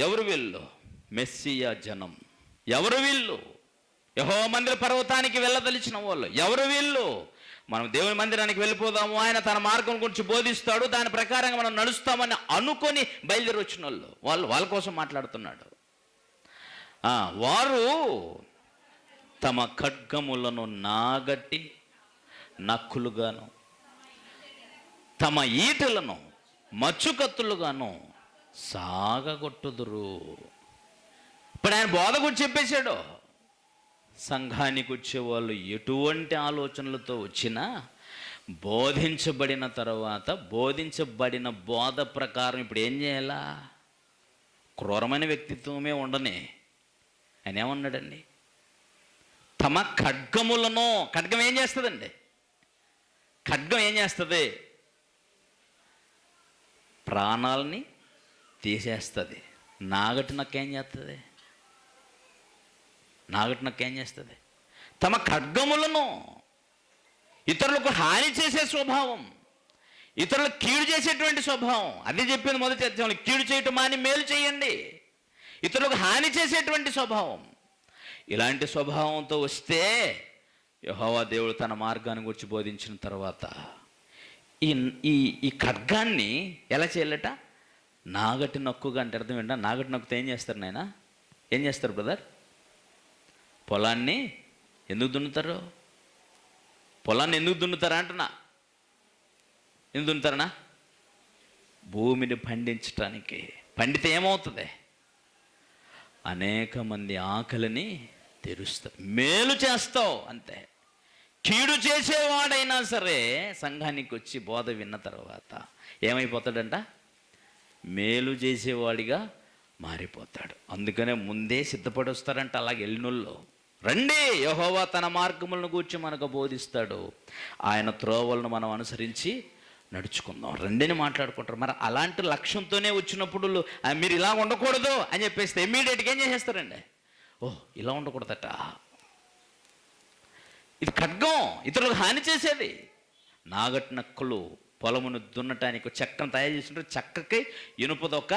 ఎవరు వీళ్ళు? మెస్సియా జనం. ఎవరు వీళ్ళు? యెహోవా మందిర పర్వతానికి వెళ్ళదలిచిన వాళ్ళు. ఎవరు వీళ్ళు? మనం దేవుని మందిరానికి వెళ్ళిపోదాము, ఆయన తన మార్గం గురించి బోధిస్తాడు, దాని ప్రకారంగా మనం నడుస్తామని అనుకొని బయలుదేరి వచ్చిన వాళ్ళు వాళ్ళ కోసం మాట్లాడుతున్నాడు. వారు తమ ఖడ్గములను నాగటి నక్కులుగాను, తమ ఈటలను మచ్చుకత్తులుగాను సాగగొట్టుదురు. ఇప్పుడు ఆయన బోధ గురించి చెప్పేశాడు. సంఘానికి వచ్చేవాళ్ళు ఎటువంటి ఆలోచనలతో వచ్చినా బోధించబడిన తర్వాత బోధించబడిన బోధ ప్రకారం ఇప్పుడు ఏం చేయాలా? క్రూరమైన వ్యక్తిత్వమే ఉండని ఆయన ఏమన్నాడండి? తమ ఖడ్గములను, ఖడ్గం ఏం చేస్తుందండి? ఖడ్గం ఏం చేస్తుంది? ప్రాణాలని తీసేస్తుంది. నాగటి నక్కేం చేస్తుంది? నాగటి నక్కేం చేస్తుంది? తమ ఖడ్గములను, ఇతరులకు హాని చేసే స్వభావం, ఇతరులకు కీడు చేసేటువంటి స్వభావం. అది చెప్పింది మొదటి అధ్యాయంలో, కీడు చేయటం మాని మేలు చేయండి. ఇతరులకు హాని చేసేటువంటి స్వభావం, ఇలాంటి స్వభావంతో వస్తే యెహోవా దేవుడు తన మార్గాన్ని గురించి బోధించిన తర్వాత ఈ ఖడ్గాన్ని ఎలా చేయాలట? నాగటి నక్కుగా. అంటే అర్థం ఏంటా? నాగటి నక్కుతో ఏం చేస్తారు నాయన? ఏం చేస్తారు బ్రదర్? పొలాన్ని ఎందుకు దున్నుతారు? పొలాన్ని ఎందుకు దున్నుతారా అంటున్నా? ఎందుకు దున్నుతారనా? భూమిని పండించటానికి. పండితే ఏమవుతుంది? అనేక మంది ఆకలిని తెరుస్తావు, మేలు చేస్తావు, అంతే. కీడు చేసేవాడైనా సరే సంఘానికి వచ్చి బోధ విన్న తర్వాత ఏమైపోతాడంట? మేలు చేసేవాడిగా మారిపోతాడు. అందుకనే ముందే సిద్ధపడి వస్తారంట. అలాగే వెళ్ళినోళ్ళు, రండి యెహోవా తన మార్గములను గూర్చి మనకు బోధిస్తాడు, ఆయన త్రోవలను మనం అనుసరించి నడుచుకుందాం, రండిని మాట్లాడుకుంటారు. మరి అలాంటి లక్ష్యంతోనే వచ్చినప్పుడు మీరు ఇలా ఉండకూడదు అని చెప్పేస్తే ఇమ్మీడియట్గా ఏం చేసేస్తారండి? ఇలా ఉండకూడదట. ఇది ఖడ్గం, ఇతరులకు హాని చేసేది. నాగటి నక్కులు పొలమును దున్నటానికి చెక్కను తయారు చేస్తుంటారు. చెక్కకి ఇనుపదొక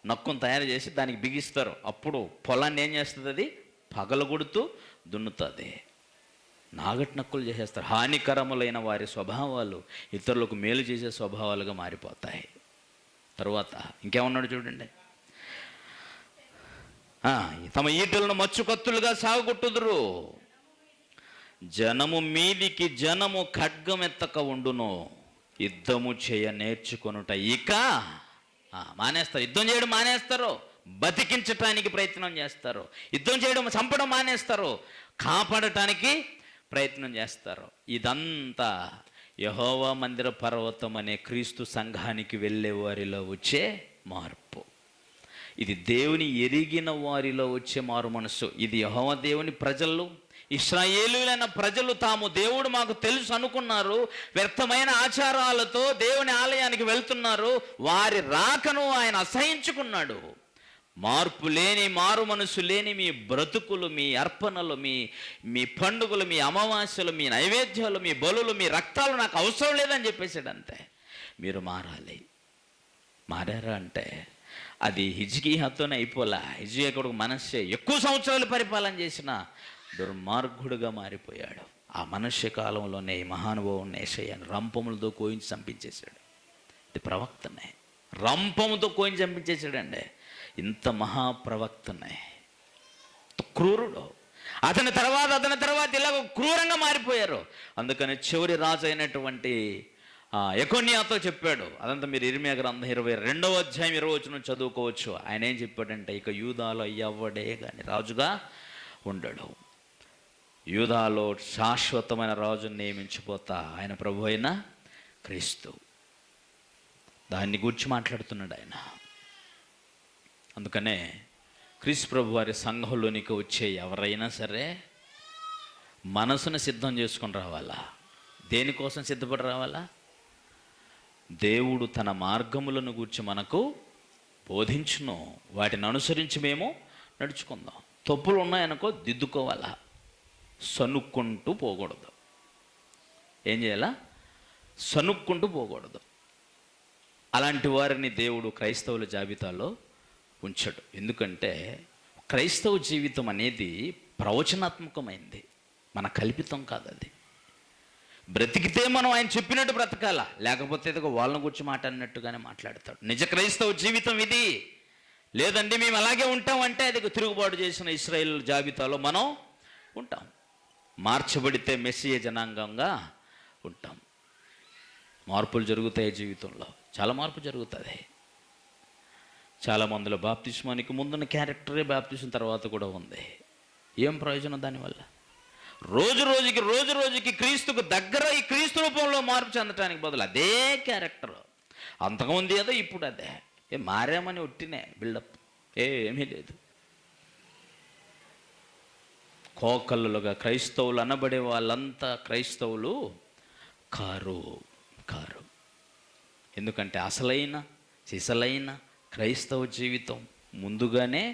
నక్కును తయారు చేసి దానికి బిగిస్తారు. అప్పుడు పొలాన్ని ఏం చేస్తుంది? అది పగలగొడుతూ దున్నుతుంది. నాగటి నక్కులు చేసేస్తారు. హానికరములైన వారి స్వభావాలు ఇతరులకు మేలు చేసే స్వభావాలుగా మారిపోతాయి. తరువాత ఇంకేమన్నాడు చూడండి, తమ ఈటలను మచ్చుకత్తులుగా సాగుకొట్టుదురు. జనము మీదికి జనము ఖడ్గమెత్తక ఉండును, యుద్ధము చేయ నేర్చుకొనుట ఇక మానేస్తారు. యుద్ధం చేయడం మానేస్తారు, బతికించటానికి ప్రయత్నం చేస్తారు. యుద్ధం చేయడం, చంపడం మానేస్తారు, కాపాడటానికి ప్రయత్నం చేస్తారు. ఇదంతా యెహోవా మందిర పర్వతం అనే క్రీస్తు సంఘానికి వెళ్ళే వారిలో వచ్చే మార్పు. ఇది దేవుని ఎరిగిన వారిలో వచ్చే మారు మనసు. ఇది యెహోవా దేవుని ప్రజలు, ఇశ్రాయేలీయులైన ప్రజలు తాము దేవుడు మాకు తెలుసు అనుకున్నారు. వ్యర్థమైన ఆచారాలతో దేవుని ఆలయానికి వెళ్తున్నారు. వారి రాకను ఆయన అసహించుకున్నాడు. మార్పు లేని, మారు మనసు లేని మీ బ్రతుకులు, మీ అర్పణలు, మీ పండుగలు, మీ అమావాస్యలు, మీ నైవేద్యాలు, మీ బలులు, మీ రక్తాలు నాకు అవసరం లేదని చెప్పేసాడు. అంతే. మీరు మారాలి. మారారా అంటే అది హిజ్కియాతోనే అయిపోలే. హిజ్కియా కొడుకు మనష్షే ఎక్కువ సంవత్సరాలు పరిపాలన చేసిన దుర్మార్గుడుగా మారిపోయాడు. ఆ మనష్య కాలంలోనే ఈ మహానుభావుని యేషయ్యను రంపములతో కోయించి చంపించేశాడు. ఇది ప్రవక్తనే, రంపముతో కోయించి చంపించేశాడండి. ఇంత మహాప్రవక్తనే, క్రూరుడు. అతని తర్వాత ఇలాగ క్రూరంగా మారిపోయారు. అందుకని చివరి రాజు అయినటువంటి యెకొన్యాతో చెప్పాడు. అదంతా మీరు ఇర్మియా గ్రంథం 22వ అధ్యాయం 20వ వచనం చదువుకోవచ్చు. ఆయన ఏం చెప్పాడంటే, ఇక యూదాలో ఎవ్వడే కానీ రాజుగా ఉండడు. యూదాలో శాశ్వతమైన రాజును నియమించిపోతా ఆయన ప్రభు అయిన క్రీస్తు. దాన్ని గురించి మాట్లాడుతున్నాడు ఆయన. అందుకనే క్రీస్తు ప్రభు వారి సంఘంలోనికి వచ్చే ఎవరైనా సరే మనసును సిద్ధం చేసుకొని రావాలా. దేనికోసం సిద్ధపడి రావాలా? దేవుడు తన మార్గములను గూర్చి మనకు బోధించును, వాటిని అనుసరించి మేము నడుచుకుందాం. తప్పులు ఉన్నాయనుకో దిద్దుకోవాలా, సనుక్కుంటూ పోకూడదు. ఏం చేయాలా? సనుక్కుంటూ పోకూడదు. అలాంటి వారిని దేవుడు క్రైస్తవుల జాబితాలో ఉంచడు. ఎందుకంటే క్రైస్తవ జీవితం అనేది ప్రవచనాత్మకమైంది, మన కల్పితం కాదు. అది బ్రతికితే మనం ఆయన చెప్పినట్టు బ్రతకాల, లేకపోతే ఏదో వాళ్ళని గురించి మాట్లాడినట్టుగానే మాట్లాడతాడు. నిజ క్రైస్తవ జీవితం ఇది. లేదండి మేము అలాగే ఉంటామంటే అది తిరుగుబాటు చేసిన ఇశ్రాయేలు జాబితాలో మనం ఉంటాం. మార్చబడితే మెస్సియ జనాంగంగా ఉంటాం. మార్పులు జరుగుతాయి జీవితంలో, చాలా మార్పు జరుగుతుంది. చాలా మందిలో బాప్తిస్మానికి ముందున్న క్యారెక్టరే బాప్తిస్మం తర్వాత కూడా ఉంది. ఏం ప్రయోజనం దానివల్ల? రోజు రోజుకి క్రీస్తుకు దగ్గర ఈ క్రీస్తు రూపంలో మార్పు చెందటానికి బదులు అదే క్యారెక్టర్, అంతకుముందు ఏదో ఇప్పుడు అదే. మారామని ఒట్టినే బిల్డప్ ఏమీ లేదు. కోకళ్ళుగా క్రైస్తవులు అనబడే వాళ్ళంతా క్రైస్తవులు కారు. ఎందుకంటే అసలైన సిసలైన క్రైస్తవ జీవితం ముందుగానే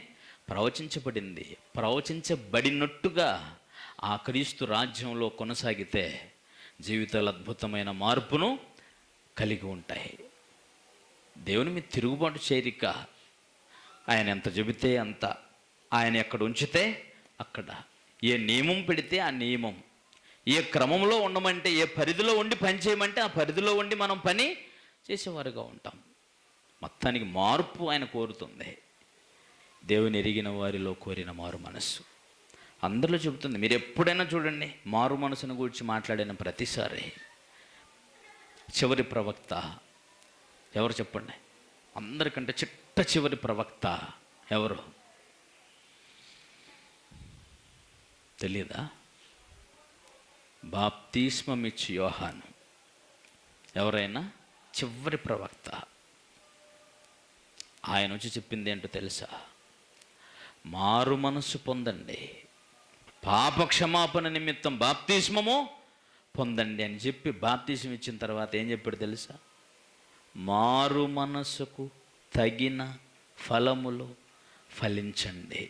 ప్రవచించబడింది. ప్రవచించబడినట్టుగా ఆ క్రీస్తు రాజ్యంలో కొనసాగితే జీవితాలు అద్భుతమైన మార్పును కలిగి ఉంటాయి. దేవుని మీద తిరుగుబాటు చేరిక, ఆయన ఎంత చెబితే అంత, ఆయన ఎక్కడ ఉంచితే అక్కడ, ఏ నియమం పెడితే ఆ నియమం, ఏ క్రమంలో ఉండమంటే, ఏ పరిధిలో ఉండి పని చేయమంటే ఆ పరిధిలో ఉండి మనం పని చేసేవారుగా ఉంటాం. మొత్తానికి మార్పు ఆయన కోరుతుంది. దేవుని ఎరిగిన వారిలో కోరిన మారు మనస్సు. అందరిలో చెబుతుంది. మీరు ఎప్పుడైనా చూడండి, మారు మనసును గురించి మాట్లాడిన ప్రతిసారి చివరి ప్రవక్త ఎవరు చెప్పండి? అందరికంటే చివరి ప్రవక్త ఎవరు తెలీదా? బాప్తిస్మమిచ్చి యోహాను. ఎవరైనా చివరి ప్రవక్త. ఆయన వచ్చి చెప్పింది ఏంటో తెలుసా? మారు మనసు పొందండి, పాప క్షమాపణ నిమిత్తం బాప్తిస్మము పొందండి అని చెప్పి బాప్తిస్మం ఇచ్చిన తర్వాత ఏం చెప్పాడు తెలుసా? మారు మనసుకు తగిన ఫలములు ఫలించండి.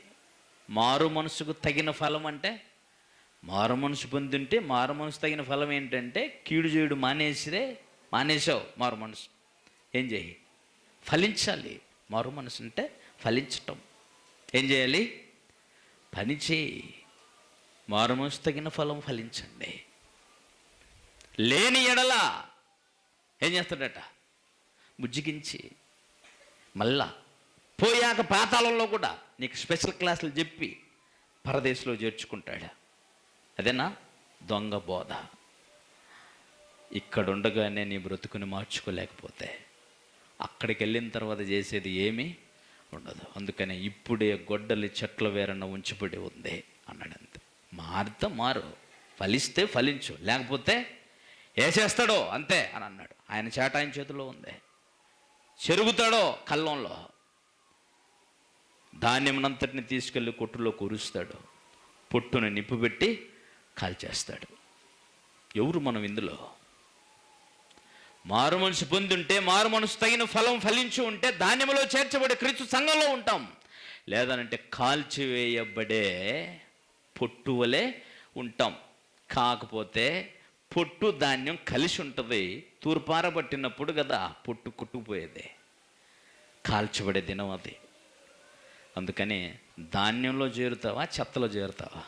మారు మనసుకు తగిన ఫలం అంటే, మారు మనసు పొందుంటే మారు మనసు తగిన ఫలం ఏంటంటే, కీడు చేయుడు మానేసావు, మారు మనసు ఏం చేయి? ఫలించాలి. మారు మనసు అంటే ఫలించటం. ఏం చేయాలి? పని చేయి. మారు మనసు తగిన ఫలం ఫలించండి. లేని ఎడల ఏం చేస్తాడట? బుజ్జిగించి మళ్ళా పోయాక పాతాళంలో కూడా నీకు స్పెషల్ క్లాసులు చెప్పి పరదేశంలో చేర్చుకుంటాడు. అదేనా దొంగ బోధ? ఇక్కడ ఉండగానే నీ బ్రతుకుని మార్చుకోలేకపోతే అక్కడికి వెళ్ళిన తర్వాత చేసేది ఏమీ ఉండదు. అందుకనే ఇప్పుడే గొడ్డలి చెట్ల వేరన్న ఉంచబడి ఉంది అన్నాడు. అంతే. మారితే మారు, ఫలిస్తే ఫలించు, లేకపోతే వేసేస్తాడో అంతే అని అన్నాడు. ఆయన చేట ఆయన చేతిలో ఉంది. చెరుగుతాడో కల్లంలో, ధాన్యమునంతటిని తీసుకెళ్ళి కొట్టులో కూరుస్తాడు, పొట్టును నిప్పు పెట్టి కాల్చేస్తాడు. ఎవరు మనం ఇందులో? మారు మనసు పొంది ఉంటే, మారు మనసు తగిన ఫలం ఫలించి ఉంటే ధాన్యములో చేర్చబడే క్రీస్తు సంఘంలో ఉంటాం. లేదనంటే కాల్చివేయబడే పొట్టు వలె ఉంటాం. కాకపోతే పొట్టు ధాన్యం కలిసి ఉంటుంది. తూర్పారబట్టినప్పుడు కదా పొట్టు కొట్టుకుపోయేది. కాల్చబడే దినం అది. అందుకని ధాన్యంలో చేరుతావా, చెత్తలో చేరుతావా?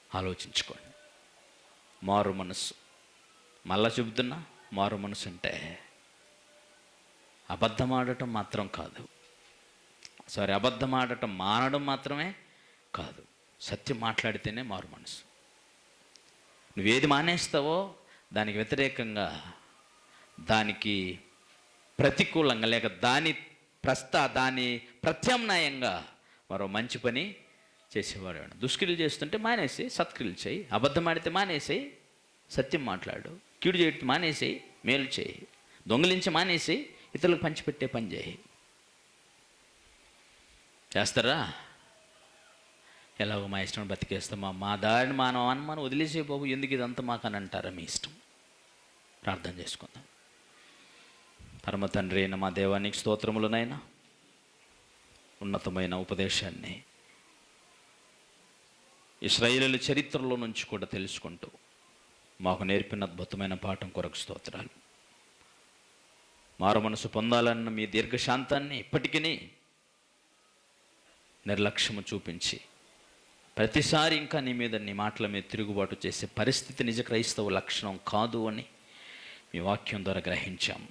ఆలోచించుకోండి. మారు మనసు. మళ్ళా చెబుతున్నా, మారు మనసు అంటే అబద్ధం ఆడటం మాత్రం కాదు. అబద్ధం ఆడటం మానడం మాత్రమే కాదు, సత్యం మాట్లాడితేనే మారు మనసు. నువ్వేది మానేస్తావో దానికి వ్యతిరేకంగా, దానికి ప్రతికూలంగా, లేక దాని ప్రత్యామ్నాయంగా మరో మంచి పని చేసేవాడు. దుష్క్రియలు చేస్తుంటే మానేసి సత్క్రియలు చేయి. అబద్ధం ఆడితే మానేసి సత్యం మాట్లాడు. కీడు చేయటం మానేసి మేలు చేయి. దొంగలించి మానేసి ఇతరులకు పంచిపెట్టే పని చేయి. చేస్తారా? ఎలాగో మా ఇష్టం బతికేస్తామా, మా దారిని మనం వదిలేసే బాబు, ఎందుకు ఇదంతా మాకు అని అంటారా? మీ ఇష్టం. ప్రార్థన చేసుకుందాం. పరమ తండ్రి అయిన మా దేవానికి స్తోత్రములనైనా, ఉన్నతమైన ఉపదేశాన్ని ఇశ్రాయేలు చరిత్రలో నుంచి కూడా తెలుసుకుంటూ మాకు నేర్పిన అద్భుతమైన పాఠం కొరకు స్తోత్రాలు. మారు మనసు పొందాలన్న మీ దీర్ఘశాంతాన్ని ఇప్పటికీ నిర్లక్ష్యము చూపించి ప్రతిసారి ఇంకా నీ మీద, నీ మాటల మీద తిరుగుబాటు చేసే పరిస్థితి నిజ క్రైస్తవ లక్షణం కాదు అని మీ వాక్యం ద్వారా గ్రహించాము.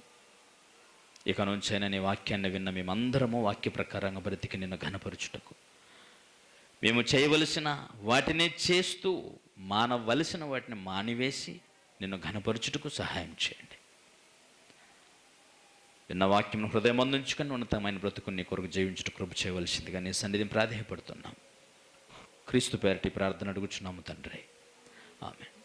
ఇక నుంచైనా నీ వాక్యాన్ని విన్న మేమందరము వాక్య ప్రకారంగా బ్రతికి నిన్ను ఘనపరచుటకు, మేము చేయవలసిన వాటినే చేస్తూ మానవలసిన వాటిని మానివేసి నిన్ను ఘనపరచుటకు సహాయం చేయండి. విన్న వాక్యం హృదయం అందించుకొని ఉన్నతమైన బ్రతుకుని నీ కొరకు జీవించుట కృప చేయవలసిందిగా నీ సన్నిధిని ప్రాధేయపడుతున్నాం. క్రీస్తు పేరటి ప్రార్థన అడుగుచున్నాము తండ్రి, ఆమేన్.